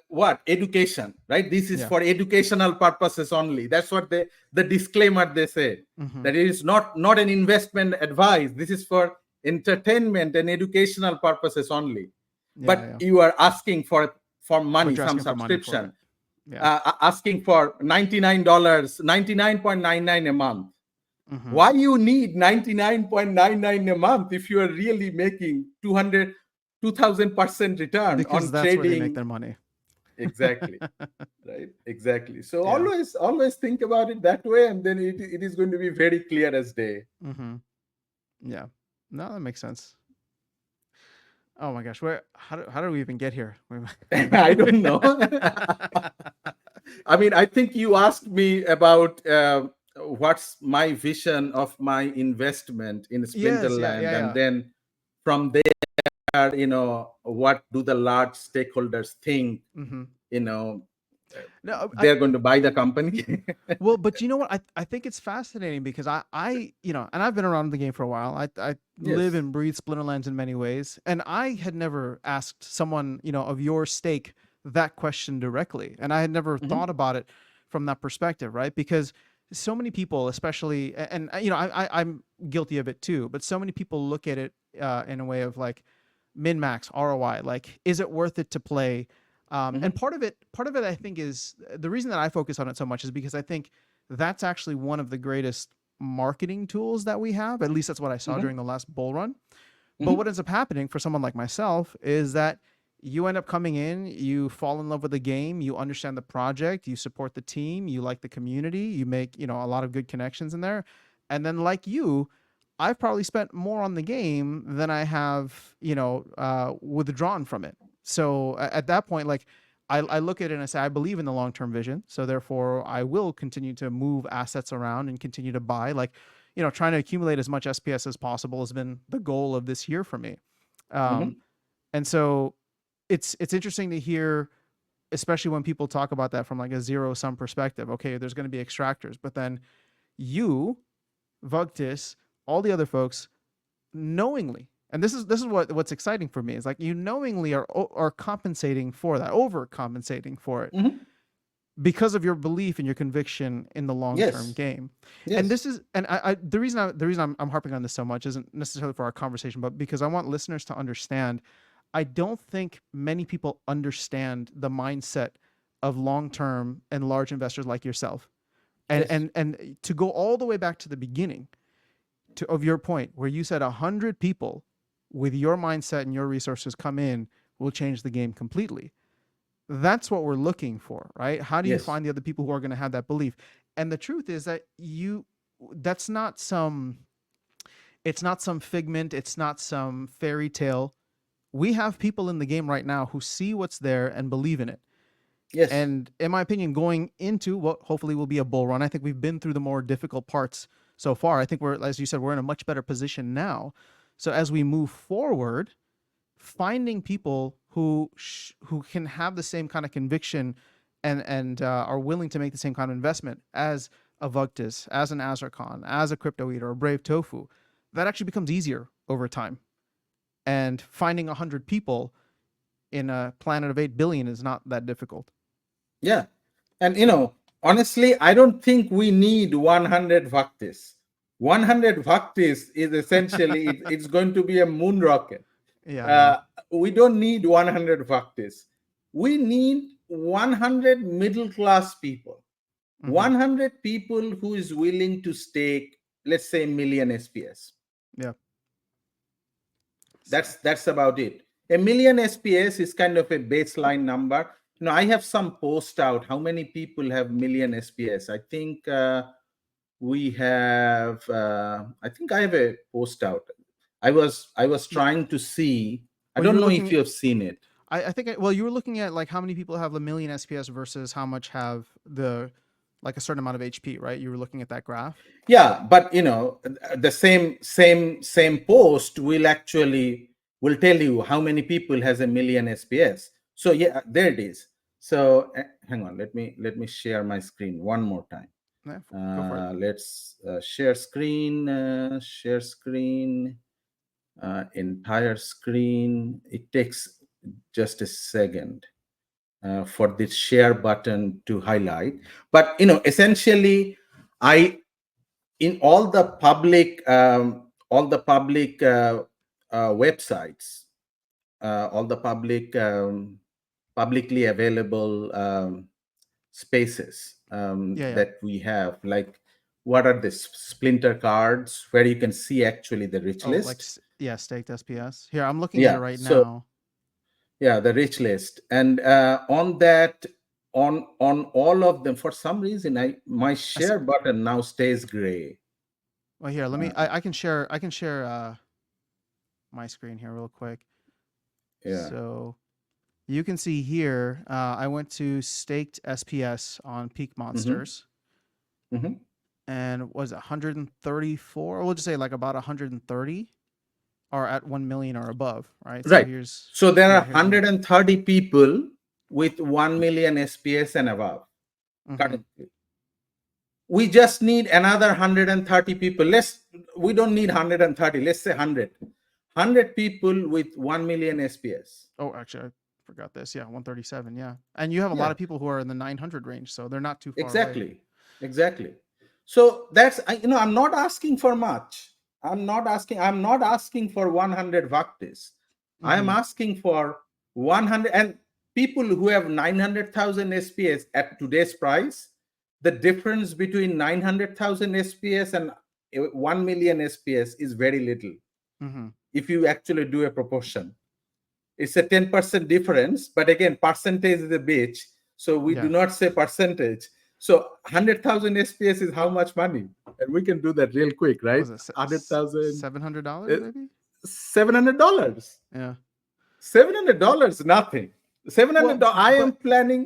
what? Education, right? This is Yeah. for educational purposes only. That's what the disclaimer they say. Hmm. That it is not an investment advice. This is for entertainment and educational purposes only. Yeah. But Yeah. you are asking for But money, you're some asking for money for subscription, it. Yeah. asking for $99, 99.99 a month. Hmm. Why you need 99.99 a month if you are really making 2000% return Because on that's where they make trading? their money. Exactly. Right, exactly. So Yeah. always think about it that way, and then it is going to be very clear as day. Hmm. Yeah. No, that makes sense. Oh my gosh, where how do we even get here? I don't know. I mean, I think you asked me about what's my vision of my investment in Yes, yeah, Splinterland, yeah, and yeah. then from there, what do the large stakeholders think? Hmm. You know, No, they're going to buy the company. well, but you know what? I think it's fascinating because and I've been around the game for a while. I live Yes. and breathe Splinterlands in many ways, and I had never asked someone, of your stake that question directly. And I had never Hmm. thought about it from that perspective, right? Because so many people, especially, and I'm guilty of it too, but so many people look at it in a way of like min max ROI, like is it worth it to play? And Hmm. part of it, I think, is the reason that I focus on it so much is because I think that's actually one of the greatest marketing tools that we have. At least that's what I saw Hmm. during the last bull run. But what Hmm. ends up happening for someone like myself is that you end up coming in, you fall in love with the game, you understand the project, you support the team, you like the community, you make, a lot of good connections in there. And then like you, I've probably spent more on the game than I have, withdrawn from it. So at that point, like I look at it and I say, I believe in the long term vision. So therefore, I will continue to move assets around and continue to buy. Like, trying to accumulate as much SPS as possible has been the goal of this year for me. Um, Hmm. and so it's interesting to hear, especially when people talk about that from like a zero sum perspective. Okay, there's going to be extractors, but then you, Vugtis, all the other folks, knowingly, and this is what's exciting for me is like you knowingly are compensating for that, overcompensating for it Hmm. because of your belief and your conviction in the long term Yes. game. And Yes. this is, and the reason I'm harping on this so much isn't necessarily for our conversation, but because I want listeners to understand. I don't think many people understand the mindset of long term and large investors like yourself. And Yes. and and to go all the way back to the beginning of your point where you said 100 people with your mindset and your resources come in will change the game completely. That's what we're looking for, right? How do you Yes. find the other people who are going to have that belief? And the truth is that that's not some, it's not some figment, it's not some fairy tale. We have people in the game right now who see what's there and believe in it. Yes. And in my opinion, going into what hopefully will be a bull run, I think we've been through the more difficult parts so far. I think we're, as you said, we're in a much better position now. So as we move forward, finding people who can have the same kind of conviction and are willing to make the same kind of investment as a Vugtis, as an Azircon, as a Crypto Eater, or Brave Tofu, that actually becomes easier over time. And finding 100 people in a planet of 8 billion is not that difficult. Yeah. And So honestly, I don't think we need 100 bhaktis. 100 bhaktis is essentially it's going to be a moon rocket. yeah, I know. Uh, we don't need 100 bhaktis. We need 100 middle class people. Mm-hmm. 100 people who is willing to stake, let's say, million SPS. Yeah. So That's about it. A million SPS is kind of a baseline number. I have some post out. How many people have million SPS? I think we have. I think I have a post out. I was yeah, trying to see. I when you don't were know if looking, you have seen it. I think well, you were looking at like how many people have a million SPS versus how much have the like a certain amount of HP, right? You were looking at that graph. Yeah, but the same post will tell you how many people has a million SPS. So yeah, there it is. So hang on, let me share my screen one more time. Yeah, go for it. Let's share screen, entire screen. It takes just a second for this share button to highlight. But essentially, I in all the public websites, all the publicly available spaces Yeah, yeah. that we have, like what are the splinter cards where you can see actually the rich Oh, like list. yeah, staked SPS. Here, I'm looking at it Yeah, right so now. yeah, the rich list. And on that, on all of them, for some reason my I see. share button now stays gray. Well, here, let me. uh, I can share my screen here real quick. yeah. So you can see here. I went to staked SPS on Peak Hmm. Monsters, Hmm. and was it 134? We'll just say like about 130 are at 1 million or above, right? So Right. here's, So there are yeah, here's one. 130 people with 1 million SPS and above Mm-hmm. currently. We just need another 130 people. We don't need 130, let's say 100. 100 people with 1 million SPS. Oh, actually, forgot this. Yeah, 137. Yeah, and you have a lot Yeah, of people who are in the 900 range, so they're not too far away. exactly, exactly. So that's I'm not asking for much. I'm not asking for 100 bhaktis. I am Mm-hmm. asking for 100. And people who have 900,000 SPS at today's price, the difference between 900,000 SPS and 1 million SPS is very little Mm-hmm. if you actually do a proportion. It's a 10% difference, but again, percentage is a bitch, so we do Yeah. not say percentage. So 100,000 SPS is how much money? And we can do that real quick, right? Was it 100,000, $700 maybe? $700. Yeah. $700, nothing. Well, $700. I am but planning.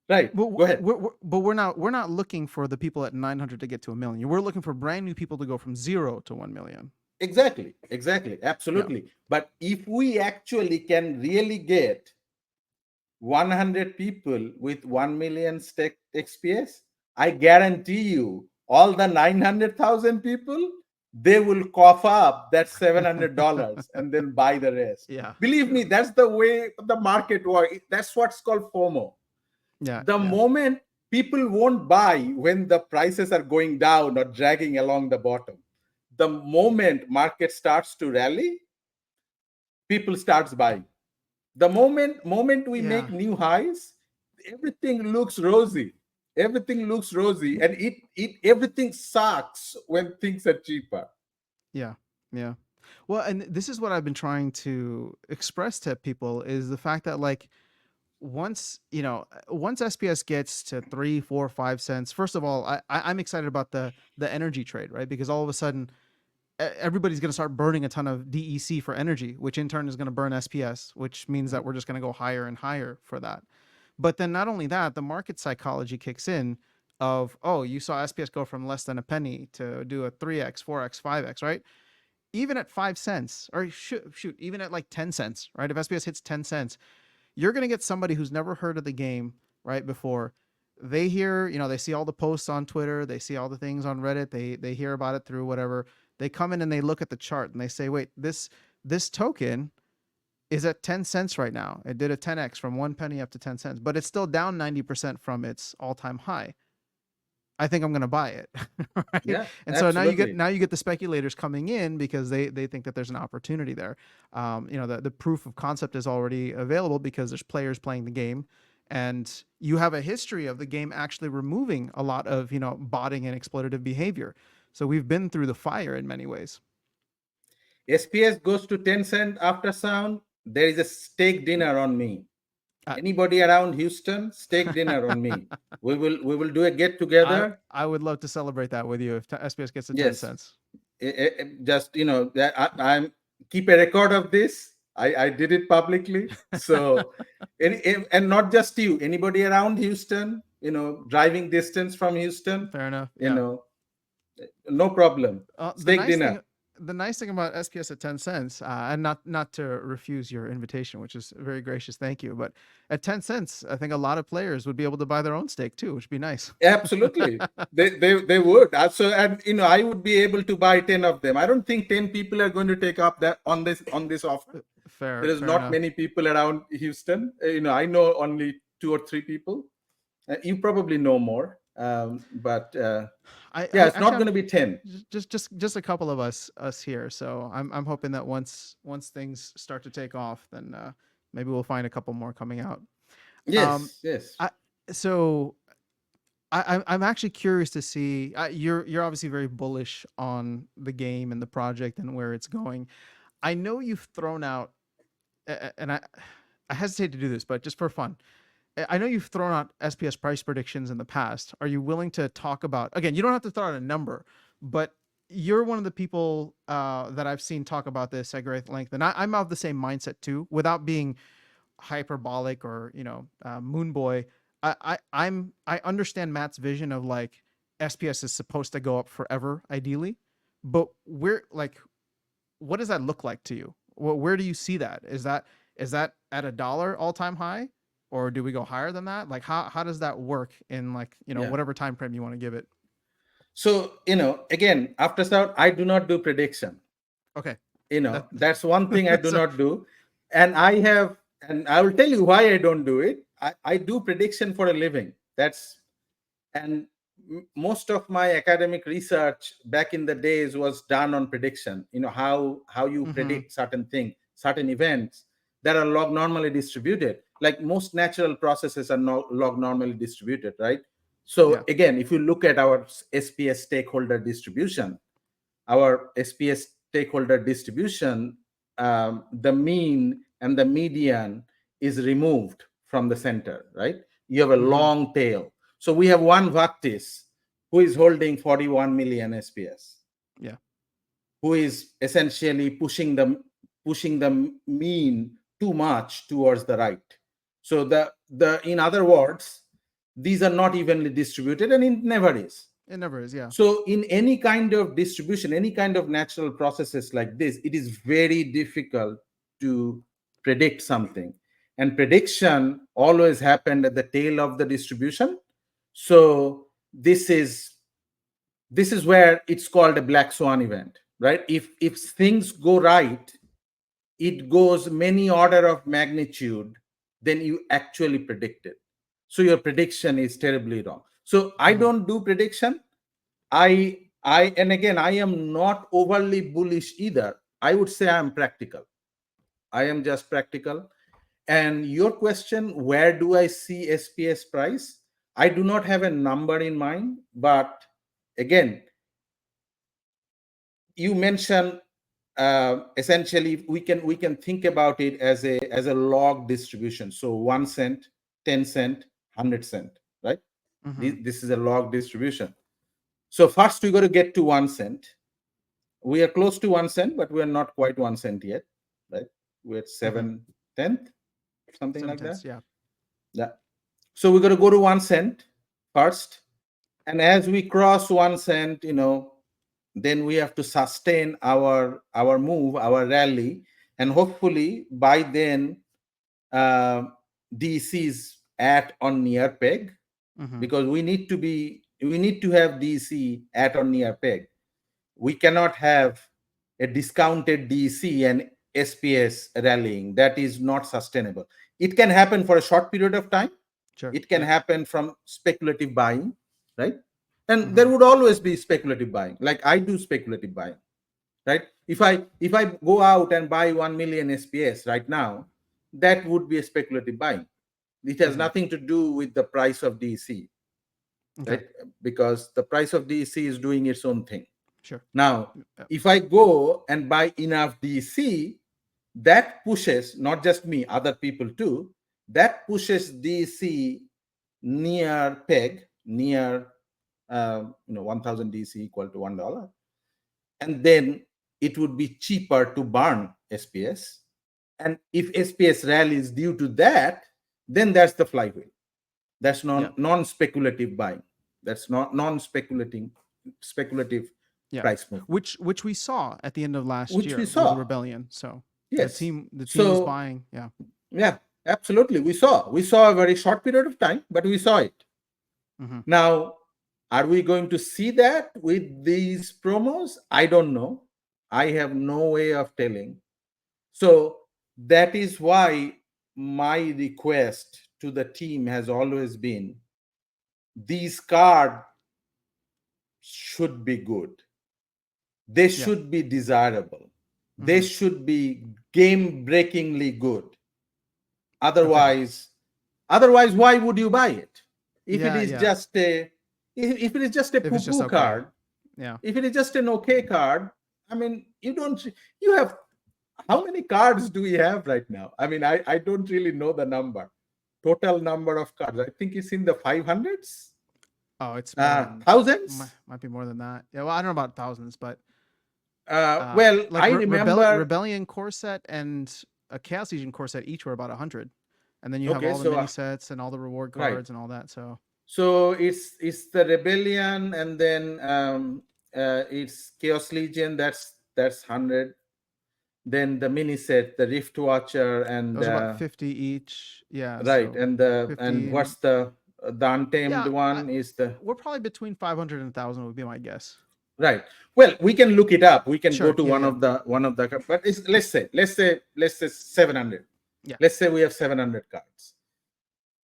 Right, go ahead. we're not looking for the people at 900 to get to a million. We're looking for brand new people to go from 0 to 1 million. Exactly, exactly, Yeah. absolutely. But if we actually can really get 100 people with 1 million stake XPS, I guarantee you, all the 900,000 people, they will cough up that $700 and then buy the rest. Yeah. Believe me, Yeah. that's the way the market works. That's what's called FOMO. Yeah. The Yeah. moment people won't buy when the prices are going down or dragging along the bottom, the moment market starts to rally, people starts buying. The moment we Yeah. make new highs, everything looks rosy. Everything looks rosy, and it everything sucks when things are cheaper. Yeah. Yeah. Well, and this is what I've been trying to express to people is the fact that like once SPS gets to 3, 4, 5 cents, first of all, I'm excited about the energy trade, right? Because all of a sudden everybody's going to start burning a ton of DEC for energy, which in turn is going to burn SPS, which means that we're just going to go higher and higher for that. But then not only that, the market psychology kicks in of, oh, you saw SPS go from less than a penny to do a 3x, 4x, 5x, right? Even at 5 cents, or shoot, even at like 10 cents, right? If SPS hits 10 cents, you're going to get somebody who's never heard of the game right before. They hear, they see all the posts on Twitter, they see all the things on Reddit, they hear about it through whatever. They come in and they look at the chart and they say, wait, this token is at 10 cents right now. It did a 10x from 1 penny up to 10 cents, but it's still down 90% from its all-time high. I think I'm going to buy it, right? Yeah, And so absolutely. now you get the speculators coming in because they think that there's an opportunity there. The proof of concept is already available because there's players playing the game, and you have a history of the game actually removing a lot of botting and exploitative behavior. So we've been through the fire in many ways. SPS goes to 10 cent after sound. There is a steak dinner on me. Uh, Anybody around Houston, steak dinner on me. We will do a get I together. I would love to celebrate that with you if SPS gets to 10 Yes, cents. just I'm keep a record of this. I did it publicly. So and not just you, anybody around Houston, driving distance from Houston, Fair enough. you Yeah. know no problem. The Steak nice dinner. thing the nice thing about SPS at 10 cents, and not to refuse your invitation, which is very gracious, thank you, but at 10 cents, I think a lot of players would be able to buy their own steak too, which would be nice. Absolutely, they would. So, and I would be able to buy 10 of them. I don't think 10 people are going to take up that on this offer. There is Fair not enough. many people around Houston. I know only 2 or 3 people. You probably know more, but yeah, I it's not actually going I'm to be 10. just a couple of us here, so I'm hoping that once things start to take off, then maybe we'll find a couple more coming out. Um, Yes, yes. I so I'm actually curious to see. You're obviously very bullish on the game and the project and where it's going. I know you've thrown out, and I hesitate to do this, but just for fun, I know you've thrown out SPS price predictions in the past. Are you willing to talk about? Again, you don't have to throw out a number, but you're one of the people that I've seen talk about this at great length, and I'm of the same mindset too, without being hyperbolic or moon boy. I understand Matt's vision of like SPS is supposed to go up forever ideally, but we're like, what does that look like to you? Where do you see that? Is that at $1 all time high, or do we go higher than that? Like how does that work in like Yeah. whatever time frame you want to give it? So, again, after that, I do not do prediction. Okay, that That's one thing I do so not do. And I have And I will tell you why I don't do it. I do prediction for a living. That's and most of my academic research back in the days was done on prediction. You know how you Mm-hmm. predict certain thing, certain events that are log normally distributed. Like most natural processes are log normally distributed, right? So Yeah. again, if you look at our SPS stakeholder distribution, our SPS stakeholder distribution, the mean and the median is removed from the center, right? You have a Mm-hmm. long tail. So we have one Vaktis who is holding 41 million SPS, Yeah. who is essentially pushing the mean too much towards the right. So the in other words, these are not evenly distributed, and it never is. It never is. Yeah. So, in any kind of distribution, any kind of natural processes like this, it is very difficult to predict something. And prediction always happened at the tail of the distribution. So, this is where it's called a black swan event, right? If things go right, it goes many order of magnitude than you actually predicted. So your prediction is terribly wrong. So I Mm-hmm. don't do prediction. I and again, I am not overly bullish either. I would say I am practical. I am just practical. And your question, where do I see SPS price? I do not have a number in mind, but again, you mentioned, essentially we can think about it as a log distribution. So 1 cent, 10 cent, 100 cent, right? Mm-hmm. This is a log distribution. So first we got to get to 1 cent. We are close to 1 cent, but we are not quite 1 cent yet, right? We're at Mm-hmm. 7/10, something Seven like that. tenths. Yeah. Yeah. So we got to go to 1 cent first, and as we cross 1 cent, then we have to sustain our move, our rally, and hopefully by then, uh, DC is at or near peg, Mm-hmm. because we need to have DC at or near peg. We cannot have a discounted DC and SPS rallying. That is not sustainable. It can happen for a short period of time. Sure. It can Yeah. happen from speculative buying, right? And there Mm-hmm. would always be speculative buying. Like I do speculative buying, right? If I go out and buy 1 million SPS right now, that would be a speculative buying. It has Mm-hmm. nothing to do with the price of DC, Okay. right? Because the price of DC is doing its own thing. Sure. Now, Yeah. if I go and buy enough DC, that pushes not just me, other people too, that pushes DC near peg, near 1000 DC equal to $1. And then it would be cheaper to burn SPS. And if SPS rallies due to that, then that's the flywheel. That's Yeah. non-speculative buying. That's not non-speculating speculative Yeah. price movement, Which we saw at the end of last which we year with the saw. rebellion. So Yes. the team was So buying. Yeah. yeah, absolutely. We saw a very short period of time, but we saw it. Mm-hmm. Now, are we going to see that with these promos? I don't know. I have no way of telling. So that is why my request to the team has always been, these cards should be good. They Yeah. should be desirable. They Mm-hmm. should be game breakingly good. Okay. Otherwise, why would you buy it? If it Yeah. is Yeah. just a if it is just a If it's just poo-poo okay. card, Yeah. if it is just an okay card, I mean, you have, how many cards do we have right now? I mean, I don't really know the number, total number of cards. I think it's in the 500s, Oh, it's more than thousands. might be more than that. Yeah. Well, I don't know about thousands, but Well, like I remember. rebellion core set and a chaos legion core set each were about 100, and then you have Okay, all the so mini sets and all the reward right. cards and all that. So So it's the rebellion, and then it's Chaos Legion. That's 100. Then the mini set, the Rift Watcher, and those are about 50 each. Yeah. right, So and 50 and what's the Untamed yeah, one is the we're probably between 500 and 1,000 would be my guess. right. Well, we can look it up. We can go Sure. to Yeah. one Yeah. of the but let's say 700. Yeah. Let's say we have 700 cards.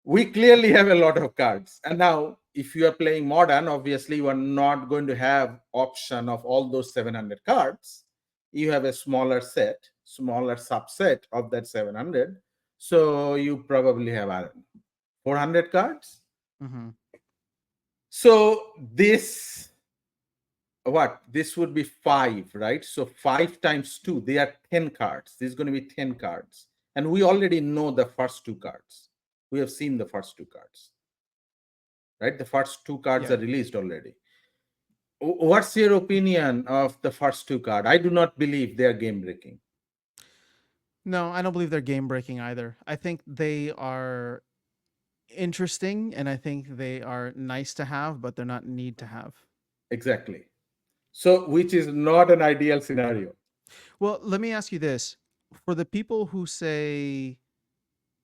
We clearly have a lot of cards. And now, if you are playing modern, obviously you are not going to have option of all those 700 cards. You have a smaller set, smaller subset of that 700. So you probably have, I don't know, 400 cards. Mm-hmm. So this would be 5, right? So 5 times 2, they are 10 cards. This is going to be 10 cards. And we already know the first 2 cards. We have seen the first 2 cards, right? The first 2 cards Yeah. are released already. What's your opinion of the first 2 cards? I do not believe they are game breaking. No, I don't believe they're game breaking either. I think they are interesting and I think they are nice to have, but they're not need to have. Exactly. So, which is not an ideal scenario. Well, let me ask you this. For the people who say,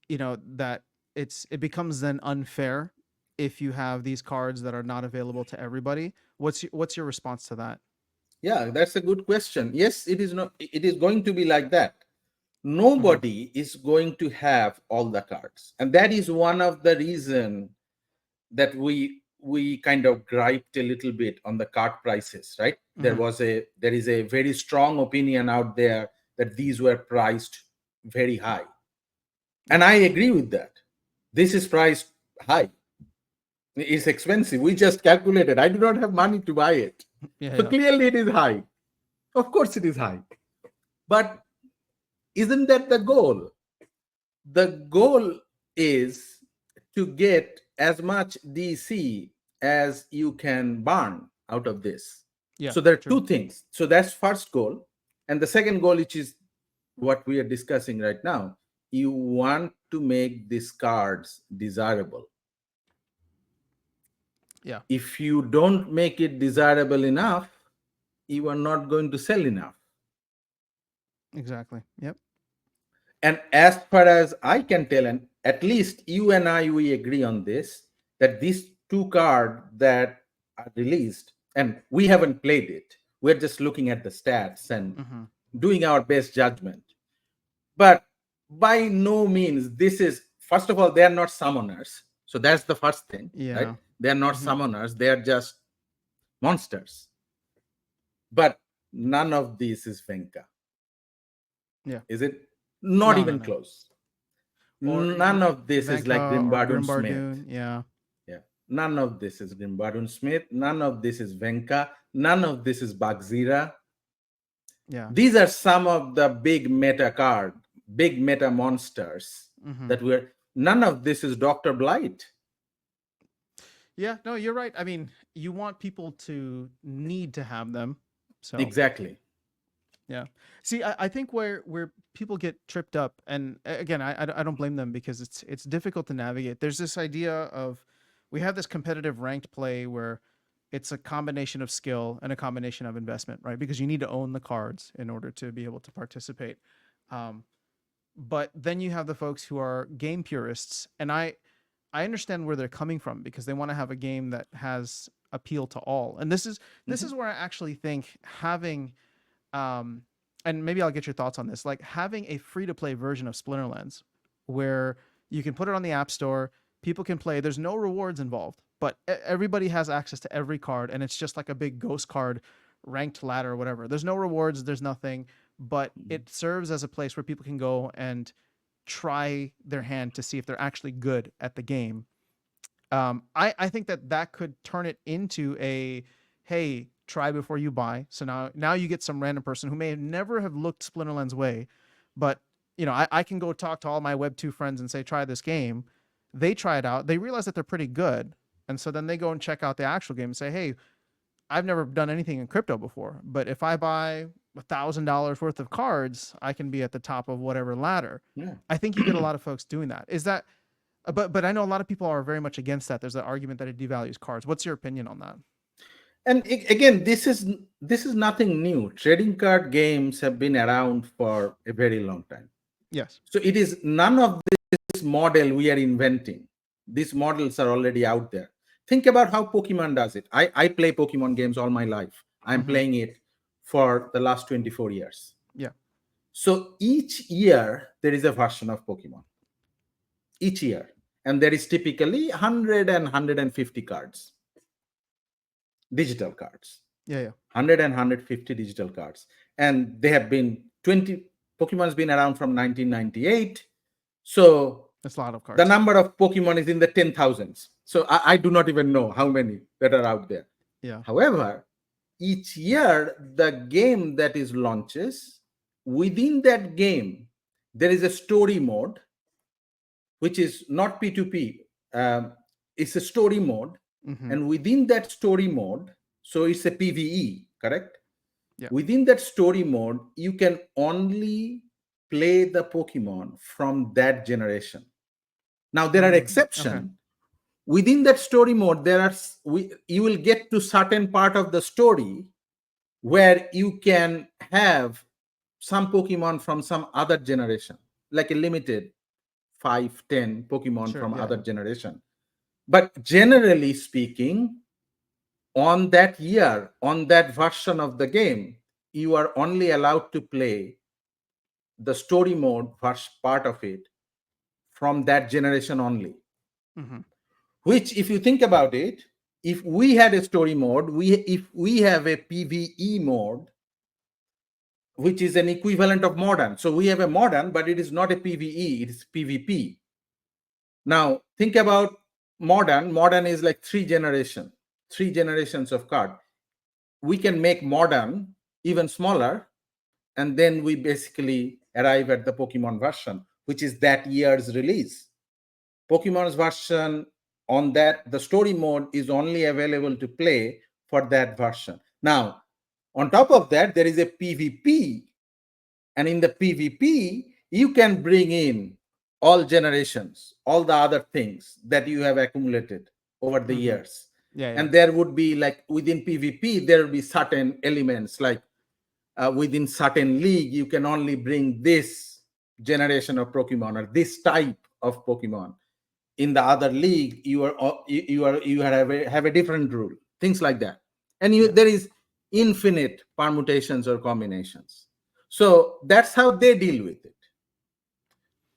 that it becomes then unfair if you have these cards that are not available to everybody, what's your response to that? Yeah, that's a good question. Yes, it is not. It is going to be like that. Mhm. Nobody is going to have all the cards, and that is one of the reason that we kind of griped a little bit on the card prices, right? Mhm. There is a very strong opinion out there that these were priced very high, Yeah. and I agree with that. This is priced high. It's expensive. We just calculated. I do not have money to buy it, Yeah, so yeah. clearly it is high. Of course, it is high, but isn't that the goal? The goal is to get as much DC as you can burn out of this. Yeah, So there are true. 2 things. So that's first goal. And the second goal, which is what we are discussing right now, you want to make these cards desirable. Yeah, If you don't make it desirable enough, you are not going to sell enough. exactly. Yep. And as far as I can tell, and at least you and I, we agree on this, that these 2 cards that are released, and we haven't played it, we're just looking at the stats and Mhm. doing our best judgment. But by no means, this is, first of all, they are not summoners. So that's the first thing, right? Yeah. They are not Mhm. summoners, they are just monsters. But none of this is Venka. Yeah. Is it? Not No, no, even no. close. Or None of this is like Venka or Grimbardun Smith. Grimbardoon. Yeah. Yeah. None of this is Grimbardun Smith. None of this is Venka. None of this is Bagzira. Yeah. These are some of the big meta card, big meta monsters Mhm. that we're. None of this is Dr. Blight. Yeah, no, you're right. I mean, you want people to need to have them. So, Exactly. yeah. See, I think where people get tripped up, and again, I don't blame them because it's difficult to navigate. There's this idea of we have this competitive ranked play where it's a combination of skill and a combination of investment, right? Because you need to own the cards in order to be able to participate. Um, but then you have the folks who are game purists, and I understand where they're coming from because they want to have a game that has appeal to all. And this is Mhm. where I actually think having um and maybe I'll get your thoughts on this, like having a free to play version of Splinterlands where you can put it on the App Store, people can play, there's no rewards involved, but everybody has access to every card and it's just like a big ghost card ranked ladder or whatever. There's no rewards, there's nothing, but it serves as a place where people can go and try their hand to see if they're actually good at the game. I think that could turn it into a hey, try before you buy. So now you get some random person who may never have looked Splinterlands way, but I can go talk to all my Web 2 friends and say try this game. They try it out. They realize that they're pretty good, and so then they go and check out the actual game and say, hey, I've never done anything in crypto before, but if I buy $1,000 worth of cards, I can be at the top of whatever ladder. Yeah. I think you get a lot of folks doing that. Is that but I know a lot of people are very much against that. There's an argument that it devalues cards. What's your opinion on that? And again, this is nothing new. Trading card games have been around for a very long time. Yes. So it is none of this model we are inventing. These models are already out there. Think about how Pokemon does it. I play Pokemon games all my life. I'm Mm-hmm. playing it for the last 24 years. Yeah. So each year there is a version of Pokemon. Each year. And there is typically 100 and 150 cards, digital cards. Yeah, yeah. 100 and 150 digital cards. And they have been 20, Pokemon's been around from 1998. So That's a lot of the cards. number of Pokemon is in the 10,000s. So I do not even know how many that are out there. Yeah. However, each year, the game that is launches, within that game, there is a story mode, which is not P2P. It's a story mode. Mm-hmm. And within that story mode, so it's a PvE, correct? Yeah. Within that story mode, you can only play the Pokemon from that generation. Now, there are Okay. exceptions. Within that story mode, you will get to certain part of the story where you can have some Pokemon from some other generation, like a limited 5, 10 Pokemon Sure. from Yeah, other yeah. generation. But generally speaking, on that year, on that version of the game, you are only allowed to play the story mode first part of it from that generation only. Mm-hmm. Which, if you think about it, if we had a story mode, if we have a PvE mode, which is an equivalent of modern. So we have a modern, but it is not a PvE, it is PvP. Now think about modern. Modern is like three generations of card. We can make modern even smaller, and then we basically arrive at the Pokemon version, which is that year's release. Pokemon's version on that, the story mode is only available to play for that version. Now, on top of that, there is a PvP, and in the PvP, you can bring in all generations, all the other things that you have accumulated over the Mm-hmm. years. Yeah, yeah. And there would be, like, within PvP, there will be certain elements, like within certain league, you can only bring this generation of Pokemon or this type of Pokemon. In the other league, you have a different rule, things like that. And Yeah. there is infinite permutations or combinations. So that's how they deal with it.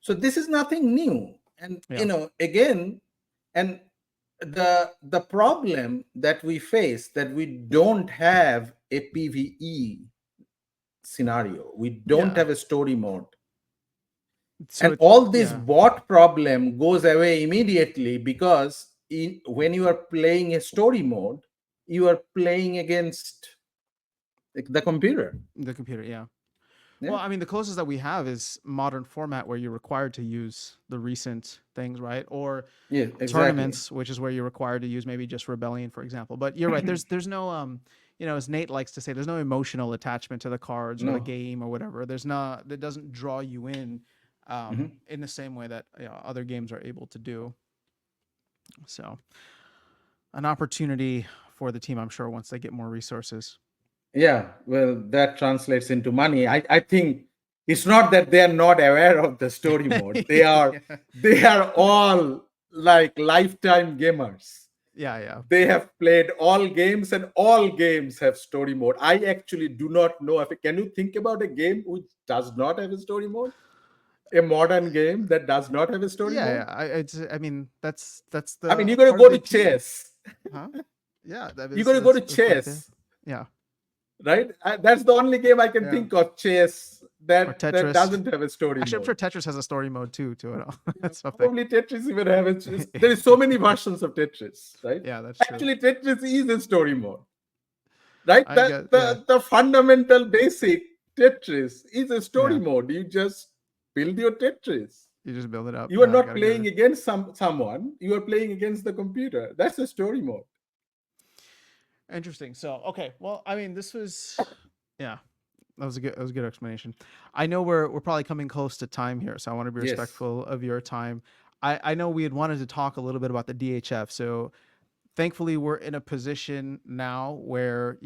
So this is nothing new. And Yeah. again, and the problem that we face, that we don't have a PvE scenario, we don't Yeah. have a story mode. So And it's all this yeah. bot problem goes away immediately, because when you are playing a story mode, you are playing against the computer. The computer. Yeah. Yeah. Well, I mean, the closest that we have is modern format where you're required to use the recent things, right? Or Yeah, exactly. tournaments, which is where you're required to use maybe just Rebellion, for example. But you're right. There's no as Nate likes to say, there's no emotional attachment to the cards or the No. game or whatever. There's not that doesn't draw you Mhm. in the same way that other games are able to do. So an opportunity for the team, I'm sure, once they get more resources. Yeah, well, that translates into money. I think it's not that they are not aware of the story mode. They are Yeah, they are all like lifetime gamers. yeah, They have played all games, and all games have story mode. I actually do not know if, can you think about a game which does not have a story mode? A modern game that does not have a story yeah, mode? yeah. I mean, that's I mean, the you're going to part of go the to appeal, chess. huh? Yeah, You're going to go to that's part of the chess, yeah, right? That's the only game I can yeah. think of, chess, Or that Tetris. doesn't have a story Actually, I'm mode. sure Tetris has a story mode too. To it all. Yeah, That's something. probably Tetris even have it. There is so many versions of Tetris, right? Yeah, that's true. Actually, Tetris is a story mode, right? I That guess. Yeah, the fundamental basic Tetris is a story yeah. mode. You just build your Tetris. You just build it up. You are Yeah, not gotta get playing it. against someone. You are playing against the computer. That's a story mode. Interesting. So, okay. Well, I mean, this was, yeah, that was a good explanation. I know we're probably coming close to time here, so I want to be Yes. respectful of your time. I know we had wanted to talk a little bit about the DHF, so thankfully we're in a position now where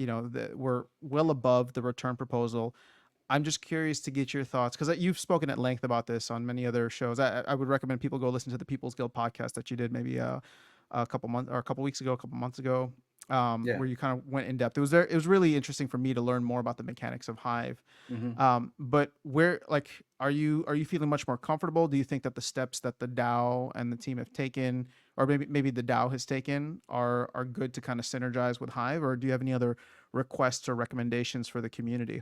we're well above the return proposal. I'm just curious to get your thoughts because you've spoken at length about this on many other shows. I would recommend people go listen to the People's Guild podcast that you did maybe a couple months or a couple weeks ago, a couple months ago. Yeah. where you kind of went in depth. It was really interesting for me to learn more about the mechanics of Hive. Mhm. But where like are you feeling much more comfortable? Do you think that the steps that the DAO and the team have taken, or maybe the DAO has taken, are good to kind of synergize with Hive, or do you have any other requests or recommendations for the community?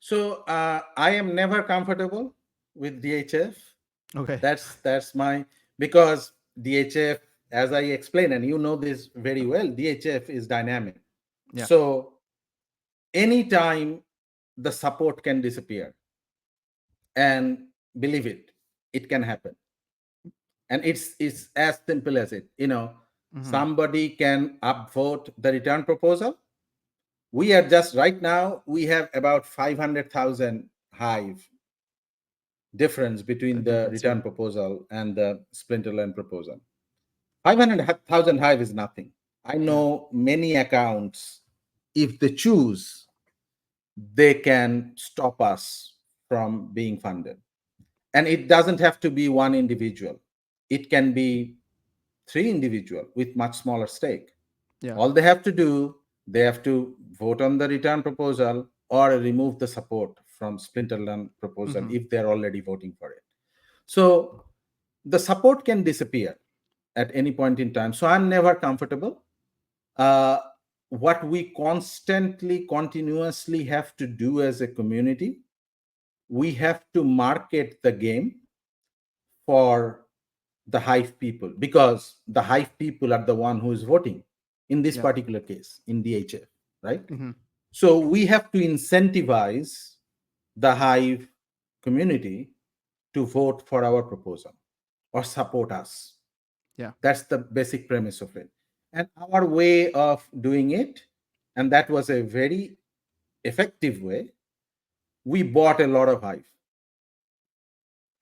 So I am never comfortable with DHF. Okay. That's my, because DHF, as I explained, and you know this very well, DHF is dynamic. Yeah. So anytime the support can disappear, and believe it, it can happen. And it's as simple as it. Mm-hmm. Somebody can upvote the return proposal. We are just right now, we have about 500,000 Hive difference The between the difference. return Yeah. proposal and the Splinterland proposal. 500,000 Hive is nothing. I Yeah. know many accounts, if they choose, they can stop us from being funded. And it doesn't have to be one individual, it can be three individual with much smaller stake. Yeah. All they have to do, they have to vote on the return proposal or remove the support from Splinterland proposal Mm-hmm. if they're already voting for it. So the support can disappear at any point in time. So I'm never comfortable. Uh, what we constantly, continuously have to do as a community, we have to market the game for the Hive people, because the Hive people are the one who is voting in this Yeah. particular case in DHF, right? Mm-hmm. So we have to incentivize the Hive community to vote for our proposal or support us. Yeah. That's the basic premise of it. And our way of doing it, and that was a very effective way, we bought a lot of Hive.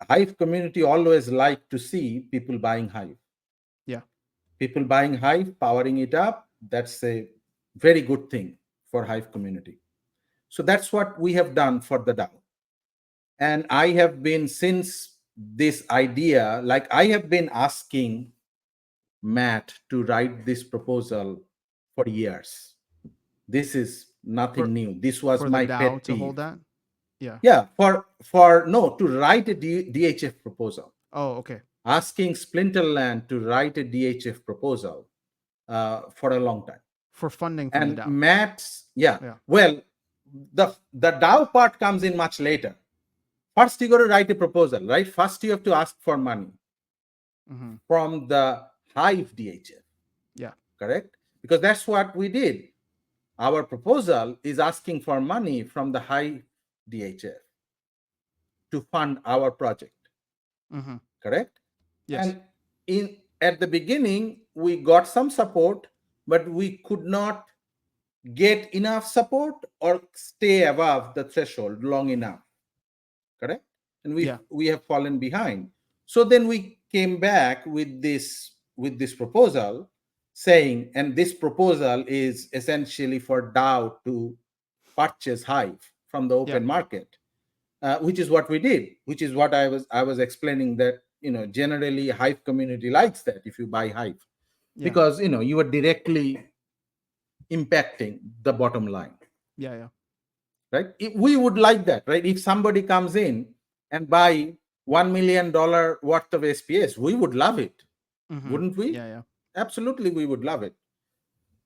Hive community always like to see people buying Hive. Yeah. People buying Hive, powering it up, that's a very good thing for Hive community. So that's what we have done for the DAO. And I have been, since this idea, like I have been asking Matt to write this proposal for years. This is For nothing new. This was the my DAO pet to hold peeve. that. Yeah. Yeah, for no, to write a DHF proposal. Oh, okay. Asking Splinterland to write a DHF proposal for a long time. For funding from the And DAO. Matt's, yeah, Yeah. well, the DAO part comes in much later. First, you got to write a proposal, right? First, you have to ask for money Mm-hmm. from the Hive DHF, Yeah. correct? Because that's what we did. Our proposal is asking for money from the Hive DHF to fund our project, Mm-hmm. correct? Yes. And in at the beginning, we got some support, but we could not get enough support or stay above the threshold long enough, correct? And Yeah. we have fallen behind. So then we came back with this proposal, saying, and this proposal is essentially for DAO to purchase Hive from the Yeah. open market, which is what we did, which is what I was explaining, that generally Hive community likes that if you buy Hive, Yeah. because you are directly impacting the bottom line, Yeah. Yeah. right? We would like that, right? If somebody comes in and buy $1 million worth of SPS, we would love it, Mm-hmm. wouldn't we? Yeah. Yeah. Absolutely, we would love it.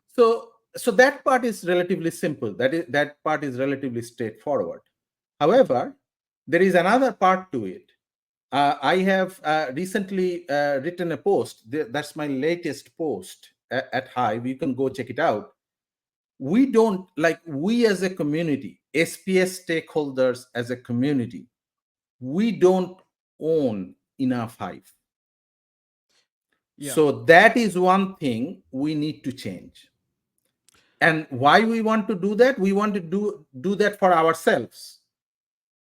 So that part is relatively simple. That part is relatively straightforward. However, there is another part to it. I have recently written a post. That's my latest post at Hive. You can go check it out. We don't, like, we as a community, SPS stakeholders as a community, we don't own enough Hive. Yeah. So that is one thing we need to change. And why we want to do that? We want to do that for ourselves.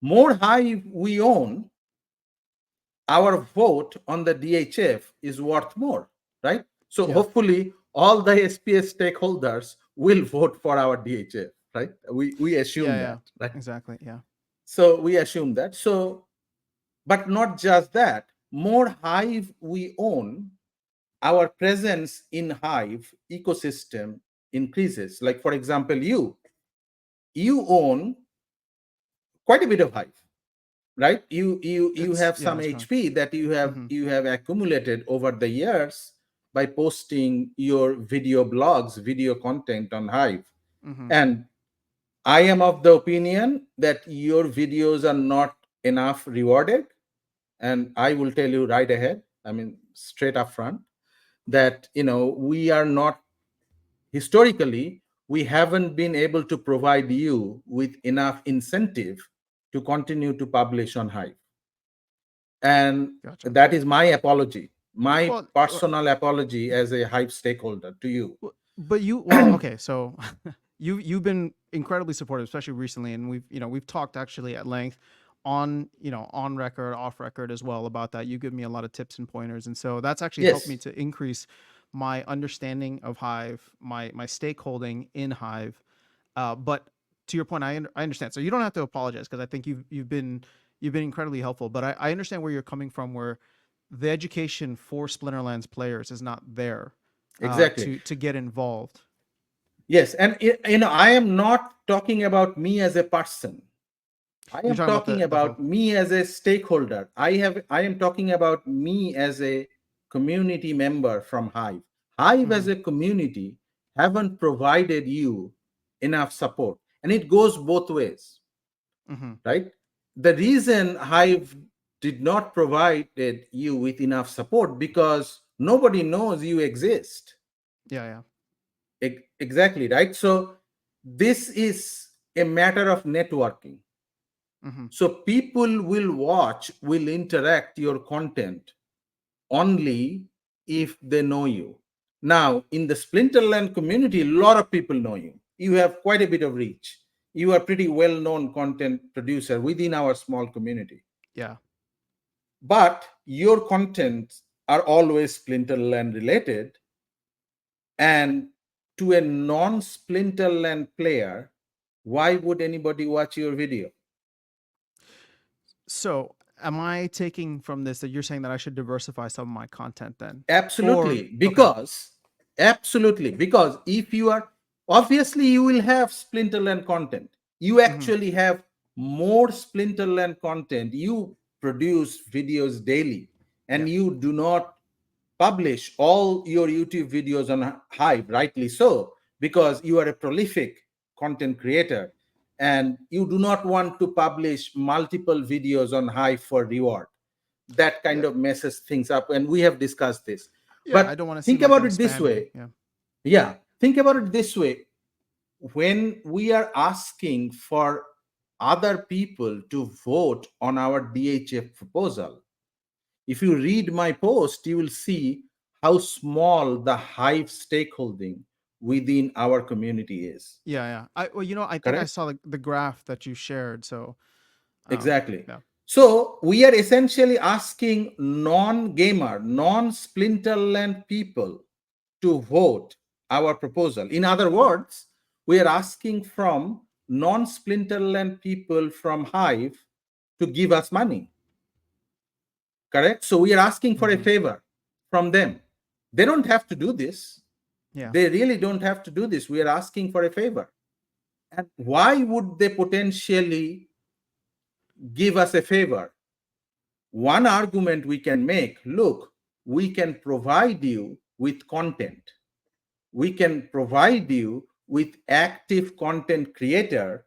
More Hive we own, our vote on the DHF is worth more, right? So Yeah. hopefully all the SPS stakeholders will vote for our DHF, right? We Yeah. assume Yeah. that, right? Exactly. Yeah. So we assume that. So, but not just that. More Hive we own, our presence in Hive ecosystem increases. Like, for example, you own quite a bit of Hive, right? You have Yeah, some that's correct. HP that Mm-hmm. you have accumulated over the years by posting your video blogs, video content on Hive. Mm-hmm. And I am of the opinion that your videos are not enough rewarded. And I will tell you right ahead, I mean, straight up front, that, we are not, historically, we haven't been able to provide you with enough incentive to continue to publish on Hive. And Gotcha. that is my apology, my Well, personal apology as a Hive stakeholder to you. But you, well, okay, so you've been incredibly supportive, especially recently, and we've talked actually at length on on record, off record as well about that. You give me a lot of tips and pointers, and so that's actually helped me Yes, to increase my understanding of Hive, my stakeholding in Hive. But to your point, I understand. So you don't have to apologize because I think you've been incredibly helpful. But I understand where you're coming from, where the education for Splinterlands players is not there exactly. to get involved. Yes, and I am not talking about me as a person. I You're am talking about talking the about whole. me as a stakeholder. I am talking about me as a community member from Hive. Hive Mm-hmm, as a community haven't provided you enough support. And it goes both ways, mm-hmm. right? The reason Hive did not provide you with enough support because nobody knows you exist. Yeah, yeah. Exactly, right? So this is a matter of networking. Mm-hmm. So people will watch, will interact your content only if they know you. Now, in the Splinterland community, a lot of people know you. You have quite a bit of reach. You are pretty well-known content producer within our small community. Yeah. But your contents are always Splinterland related, and to a non-Splinterland player, why would anybody watch your video? So, am I taking from this that you're saying that I should diversify some of my content then? Or Absolutely, okay. because if you are, obviously you will have Splinterland content. You Mm-hmm. actually have more Splinterland content. You produce videos daily, Yeah. and you do not publish all your YouTube videos on Hive, rightly so, because you are a prolific content creator and you do not want to publish multiple videos on Hive for reward. That Yeah. kind of messes things up, and we have discussed this. Yeah. I But don't want to seem think like about I'm it this spamming. way. Yeah. Yeah, think about it this way. When we are asking for other people to vote on our DHF proposal, if you read my post, you will see how small the Hive stakeholding within our community is. Yeah. Yeah. I think I Correct? saw the graph that you shared. So, Exactly. yeah. So we are essentially asking non-gamer, non-Splinterland people to vote our proposal. In other words, we are asking from non-Splinterland people from Hive to give us money. Correct? So we are asking for a Mm-hmm. favor from them. They don't have to do this. Yeah. They really don't have to do this. We are asking for a favor. And why would they potentially give us a favor? One argument we can make, look, we can provide you with content. We can provide you with active content creator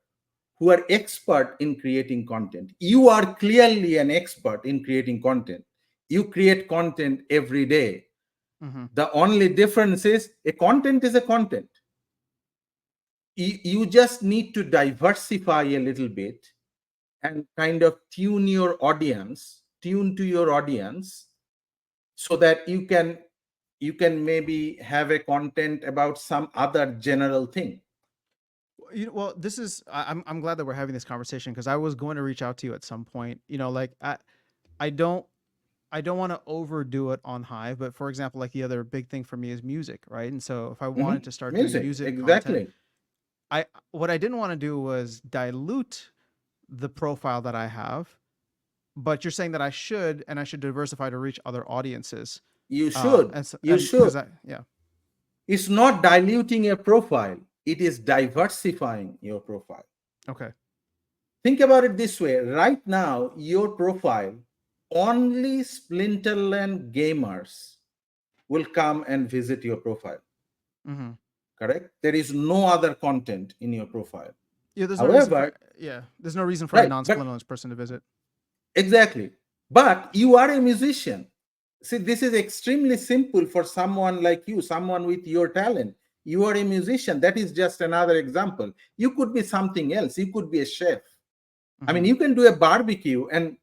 who are expert in creating content. You are clearly an expert in creating content. You create content every day. Mm-hmm. The only difference is a content is a content. You just need to diversify a little bit and kind of tune to your audience so that you can maybe have a content about some other general thing. Well, this is I'm glad that we're having this conversation because I was going to reach out to you at some point. Like I don't I don't want to overdo it on Hive, but for example, like the other big thing for me is music, right? And so if I wanted to start doing Music, music content, exactly. I what I didn't want to do was dilute the profile that I have, but you're saying that I should diversify to reach other audiences. You should. And so, You and should. because yeah. It's not diluting your profile, it is diversifying your profile. Okay. Think about it this way: right now, your profile, only Splinterland gamers will come and visit your profile. Mm-hmm. Correct? There is no other content in your profile. Yeah, there's no reason for However, there's no reason for a right, but non-Splinterlands person to visit. exactly. But you are a musician. See, this is extremely simple for someone like you, someone with your talent. You are a musician. That is just another example. You could be something else. You could be a chef. I mean, Mm-hmm. you can do a barbecue and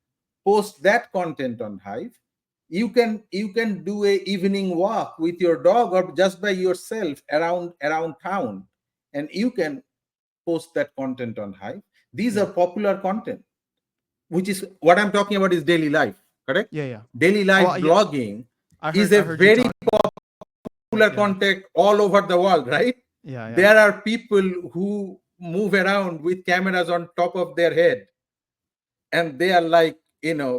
post that content on Hive. You can do a evening walk with your dog or just by yourself around town, and you can post that content on Hive. These are Yeah. popular content, which is what I'm talking about is daily life, correct? Yeah. Yeah. Daily life Well, yeah. blogging I is heard. a I heard you very talk. popular Yeah. content all over the world, right? Yeah. Yeah. There are people who move around with cameras on top of their head, and they are like,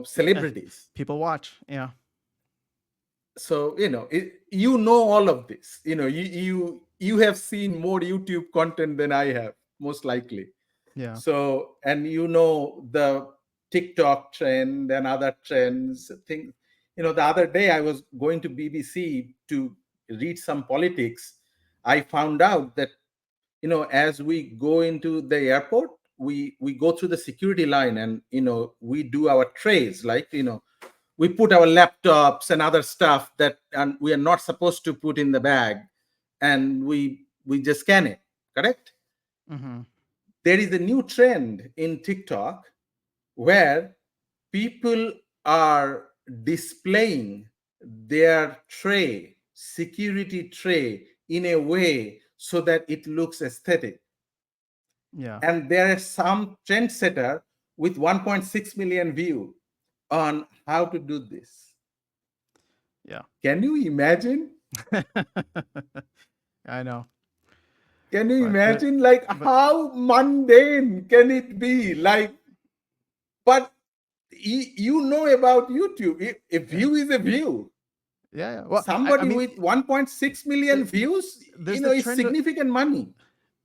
celebrities. People watch. Yeah. So all of this. You have seen more YouTube content than I have, most likely. Yeah. So, and the TikTok trend and other trends things. The other day I was going to BBC to read some politics. I found out that as we go into the airport, we go through the security line, and we do our trays, like we put our laptops and other stuff that and we are not supposed to put in the bag, and we just scan it, correct? Mm-hmm. There is a new trend in TikTok where people are displaying their security tray, in a way so that it looks aesthetic. Yeah. And there is some trendsetter with 1.6 million view on how to do this. Yeah. Can you imagine? I know. Can you But there. imagine, like, But how mundane can it be? Like, but you know about YouTube. A yeah. view is a view. Yeah. Yeah. Well, I Somebody mean, with 1.6 million there, views, there's the is trend. significant money.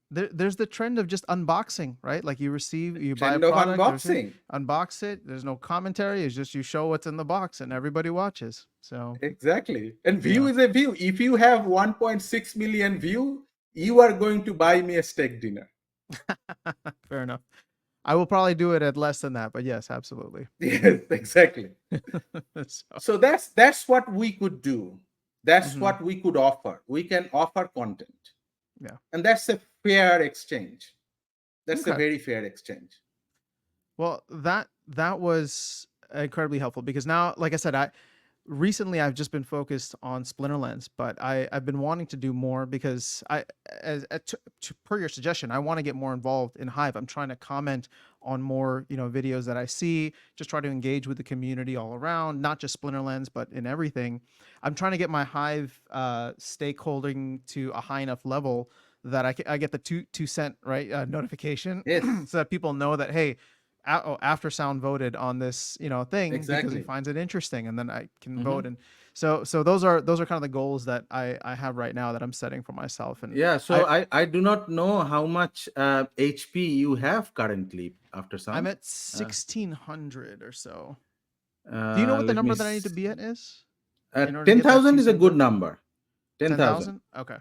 There's the trend of just unboxing, right? Like you buy a Trend of product, unboxing. unbox it. There's no commentary. It's just you show what's in the box, and everybody watches. So Exactly. And view yeah, is a view. If you have 1.6 million view, you are going to buy me a steak dinner. fair enough. I will probably do it at less than that, but yes, absolutely. Yes, exactly. So, So that's what we could do. That's mhm, what we could offer. We can offer content. yeah. And that's a fair exchange. That's a Okay. very fair exchange. Well, that was incredibly helpful because now, like I said, I recently I've just been focused on Splinterlands, but I've been wanting to do more because per your suggestion, I want to get more involved in Hive. I'm trying to comment on more videos that I see, just try to engage with the community all around, not just Splinterlands, but in everything. I'm trying to get my Hive stakeholding to a high enough level that I get the two cent right notification Yes, so that people know that hey, after sound voted on this thing because he exactly. finds it interesting, and then I can vote. Mhm. And so those are kind of the goals that I have right now that I'm setting for myself. And Yeah, so I I do not know how much HP you have currently after I'm sound. at Uh, 1600 or so. Do you know what the Let me number that I need to be see. at is in order to get that 10,000 2 is a cent good vote? number. 10,000. 10,000. Okay,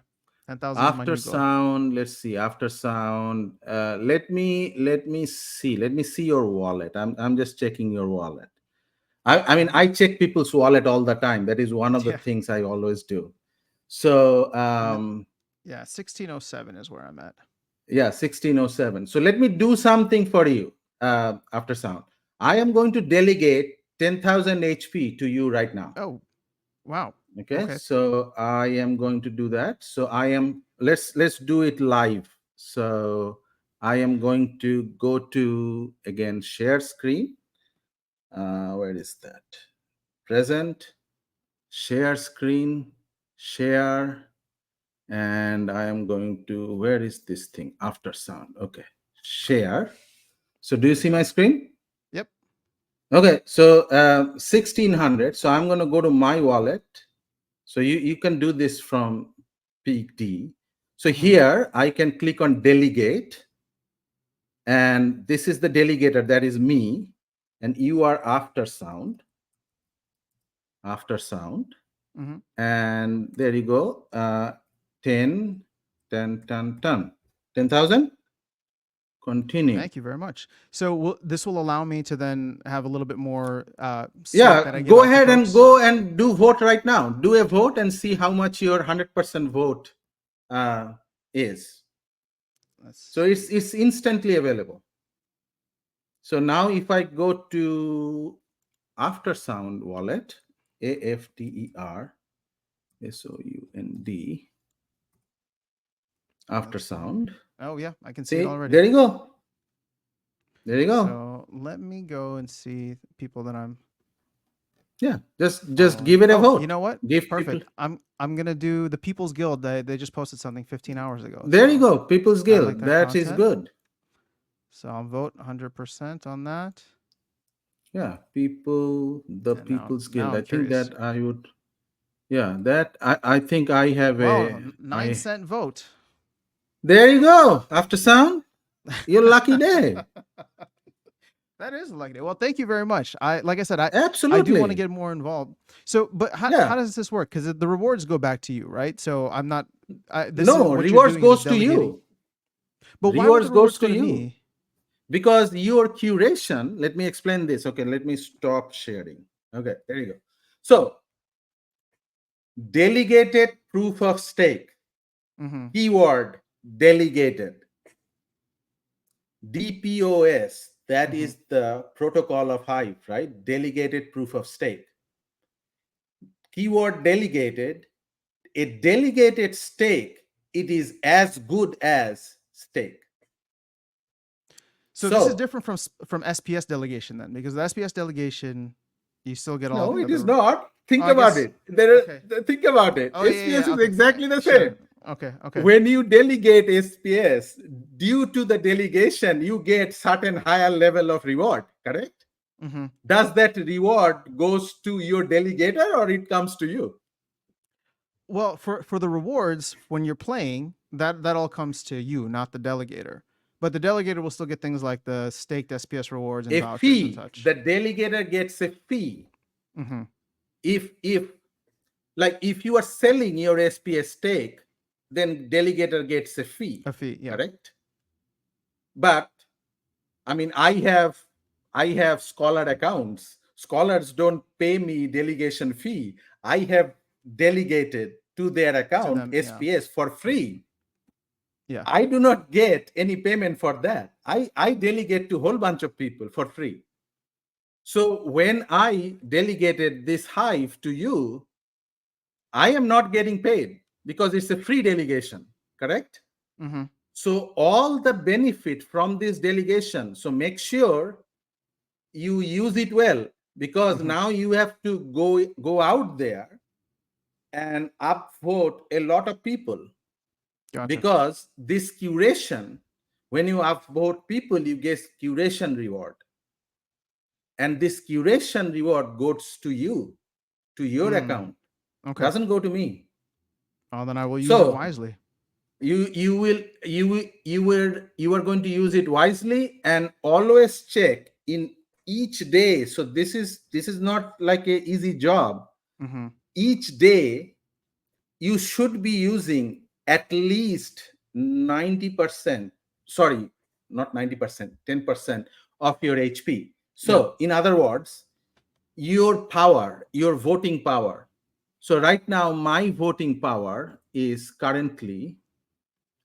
10,000 is my After new goal. sound, let's see. After sound, let me see your wallet. I'm just checking your wallet. I mean, Okay. I check people's wallet all the time. That is one of the Yeah, things I always do. So I'm at, yeah, 1607 is where I'm at. yeah, 1607. So let me do something for you. After sound, I am going to delegate 10,000 HP to you right now. Oh, wow. Okay, Okay. so I am going to do that. So I am let's do it live. So I am going to go to, again, share screen. Where is that? Present, share screen, share, and I am going to, where is this thing? After sound. Okay, share. So do you see my screen? Yep. Okay, so 1600. So I'm going to go to my wallet. So you can do this from Peak D. So Mm-hmm. here I can click on delegate, and this is the delegator, that is me, and you are after sound, after sound, Mm-hmm. and there you go. 10, 10, 10, 10. 10,000. Continue. Thank you very much. So this will allow me to then have a little bit more stake Yeah, that I get go off the ahead and perks. go and do vote right now. Do a vote and see how much your 100% vote uh, is. Let's So see. it's instantly available. So now if I go to Aftersound wallet, AFTERSOUND, Let's see. Aftersound. Oh yeah, I can see it See, already. there you go. There you go. So let me go and see people that I'm Yeah, just following. give it a Oh, you vote. know what? Give people. Perfect. I'm gonna do the People's Guild. They just posted something 15 hours ago. There you So go. People's I like Guild. that That is content. good. So I'll vote 100% on that. Yeah, the And now People's now Guild. I'm I think curious. that I would. Yeah, that I think I have Well, a. 9 I. cent vote. There you go. Aftersound. Your lucky day. That is a lucky day. Well, thank you very much. Like I said, I do want to Absolutely. get more involved. So, but how Yeah. does this work? Because the rewards go back to you, right? So I'm not. This is No, what you're rewards doing is goes just to delegating. you. But why would the Rewards goes rewards to go to you me? because your curation. Let me explain this. Okay, let me stop sharing. Okay, there you go. So, delegated proof of stake. Mm-hmm. Keyword delegated. DPoS. That Mm-hmm. is the protocol of Hive, right? Delegated proof of stake. Keyword delegated. A delegated stake, it is as good as stake. So this is So, different from SPS delegation then, because the SPS delegation, you still get all no, the it is other. not. Oh, Think I about guess. it. Okay. Think about it. Oh yeah, SPS yeah. is Okay. exactly the Sure. same. Okay. Okay. When you delegate SPS, due to the delegation, you get certain higher level of reward, correct? Mm-hmm. Does that reward goes to your delegator or it comes to you? Well, for the rewards when you're playing, that all comes to you, not the delegator. But the delegator will still get things like the staked SPS rewards and A vouchers and fee. such. The delegator gets a fee. Mm-hmm. If like if you are selling your SPS stake, then delegator gets a fee, A fee, yeah. correct? But I mean, I have scholar accounts. Scholars don't pay me delegation fee. I have delegated to their To account them, yeah. SPS for free. Yeah. I do not get any payment for that. I delegate to a whole bunch of people for free. So when I delegated this Hive to you, I am not getting paid because it's a free delegation, correct? Mm-hmm. So all the benefit from this delegation, so make sure you use it well, because Mm-hmm. now you have to go out there and upvote a lot of people, Gotcha. because this curation, when you upvote people, you get curation reward, and this curation reward goes to you, to your Mm. account, Okay. doesn't go to me. Oh, then I will use it So wisely. you are going to use it wisely, and always check in each day. So this is not like a easy job. Mm-hmm. Each day you should be using at least 90%, sorry, not 90%, 10% of your HP. Yeah. So in other words, your power, your voting power. So right now my voting power is currently,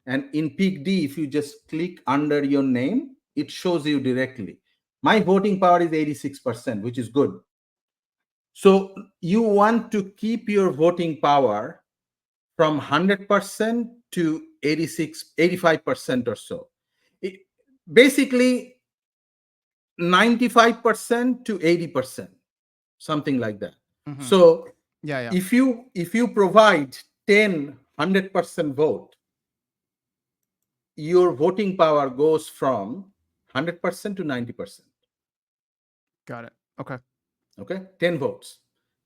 and in Peak D, if you just click under your name, it shows you directly. My voting power is 86%, which is good. So you want to keep your voting power from 100% to 86, 85% or so. It, basically 95% to 80%, something like that. Mm-hmm. So Yeah, yeah. if you provide 100% vote, your voting power goes from 100% to 90%. Got it. Okay. Okay, 10 votes.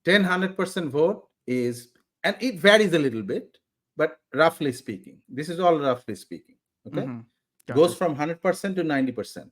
100% vote is and it varies a little bit, but roughly speaking, this is all roughly speaking. Okay, Mm-hmm. goes Gotcha. from 100% to 90%.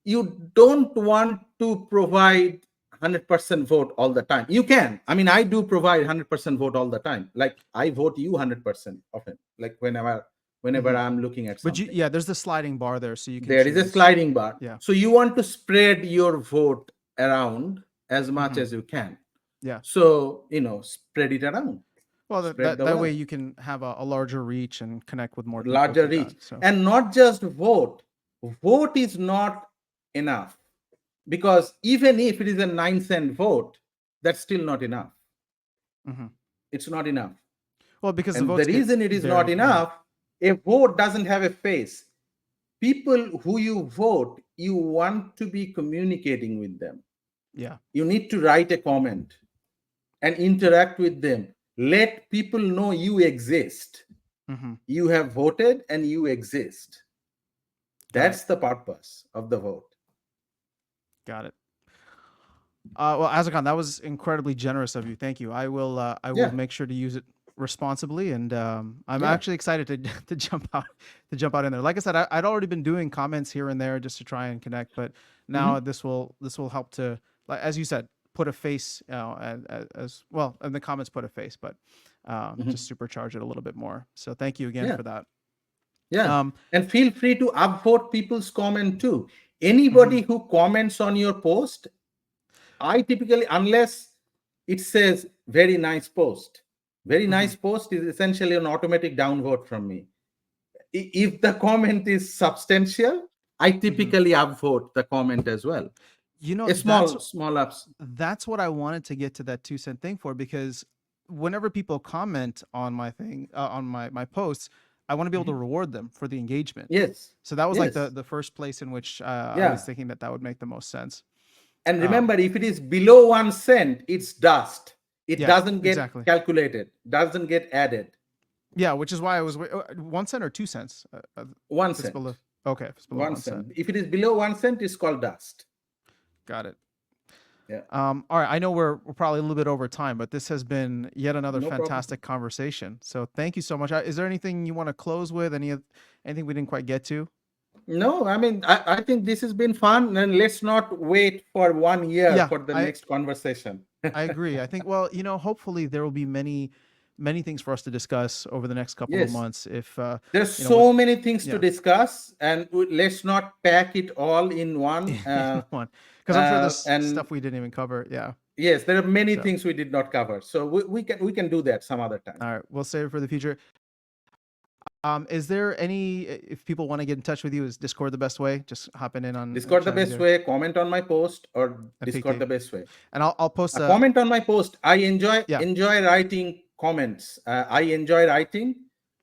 You don't want to provide 100% vote all the time. You can. I mean, I do provide 100% vote all the time. Like I vote you 100% often. Like whenever Mm-hmm. I'm looking at But something. yeah, there's the sliding bar there, so you can There is a choose. sliding bar. Yeah. So you want to spread your vote around as much Mm-hmm. as you can. Yeah. So, spread it around, Well, spread the that way wealth, you can have a larger reach and connect with more people larger through that. reach. So. And not just vote. Vote is not enough, because even if it is a 9 cent vote, that's still not enough. Mm-hmm. It's not enough. Well, because the And the votes get reason it is not buried. Yeah. enough, a vote doesn't have a face. People who you vote, you want to be communicating with them. Yeah. You need to write a comment and interact with them. Let people know you exist. Mm-hmm. You have voted and you exist. Got it. That's the purpose of the vote. Got it. Well, Azircon, that was incredibly generous of you. Thank you. I will Yeah, make sure to use it responsibly, and I'm yeah. actually excited to to jump out in there. Like I said, I'd already been doing comments here and there just to try and connect, but now Mhm. this will help to, like as you said, put a face, as well, and the comments put a face, but just Mhm. supercharge it a little bit more. So thank you again Yeah, for that. yeah. Um, And feel free to upvote people's comment too. mhm, Anybody who comments on your post, I typically, unless it says very nice post, very mhm, nice post is essentially an automatic downvote from me. If the comment is substantial, I mhm. typically upvote the comment as well. You know, A small ups. that's what I wanted to get to that 2 cent thing for, because whenever people comment on my thing, on my posts, I want to be able to Mhm. reward them for the engagement. Yes, So that was like yes, the first place in which I was yeah. thinking that would make the most sense. And Um, remember, if it is below 1 cent, it's dust. It yeah, doesn't get exactly. calculated, doesn't get added. Yeah, which is why I was 1 cent or 2 cents. One If it's below, cent, okay, if it's below one 1 cent, cent. If it is below 1 cent, it's called dust. got it. Yeah, All right, I know we're probably a little bit over time, but this has been yet another no problem. fantastic conversation. So thank you so much. Is there anything you want to close with? Anything we didn't quite get to? No, I mean, I think this has been fun, and let's not wait for 1 year Yeah, for the next conversation. I agree. I think, well, hopefully there will be many things for us to discuss over the next couple of Yes, months. If there's with so many things to yeah, discuss, and let's not pack it all in one. in one, because I'm sure there's And stuff we didn't even cover. Yeah. yes, there are many So things we did not cover, so we can do that some other time. all right, we'll save it for the future. Is there any, if people want to get in touch with you, is Discord the best way? Just hopping in on Discord the chatting best there way. Comment on my post, or and Discord PT, the best way. and I'll post A a comment on my post. I enjoy yeah. enjoy writing comments. I enjoy writing.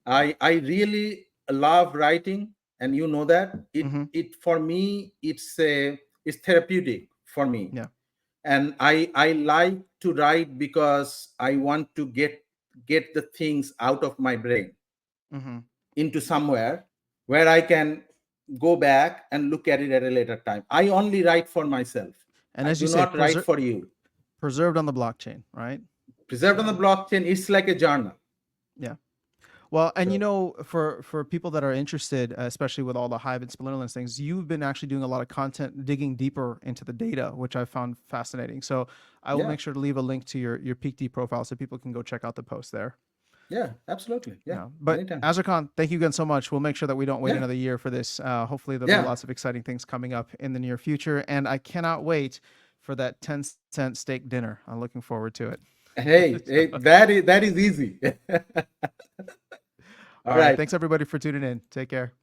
I really love writing, and you know that Mm-hmm. it for me it's therapeutic for me. Yeah. And I like to write because I want to get the things out of my brain Mm-hmm. into somewhere where I can go back and look at it at a later time. I only write for myself. And I as you do say, not write for you. preserved on the blockchain, right? Preserved on the So blockchain, it's like a journal. yeah. Well, and So for people that are interested, especially with all the Hive and Splinterlands things, you've been actually doing a lot of content, digging deeper into the data, which I found fascinating. So I will yeah, make sure to leave a link to your PeakD profile so people can go check out the post there. yeah, absolutely. Yeah, Yeah. But anytime. Azircon, thank you again so much. We'll make sure that we don't wait Yeah, another year for this. Hopefully there'll be yeah. lots of exciting things coming up in the near future, and I cannot wait for that 10-cent steak dinner. I'm looking forward to it. Hey, So, hey, that is easy. All all right. right. Thanks everybody for tuning in. Take care.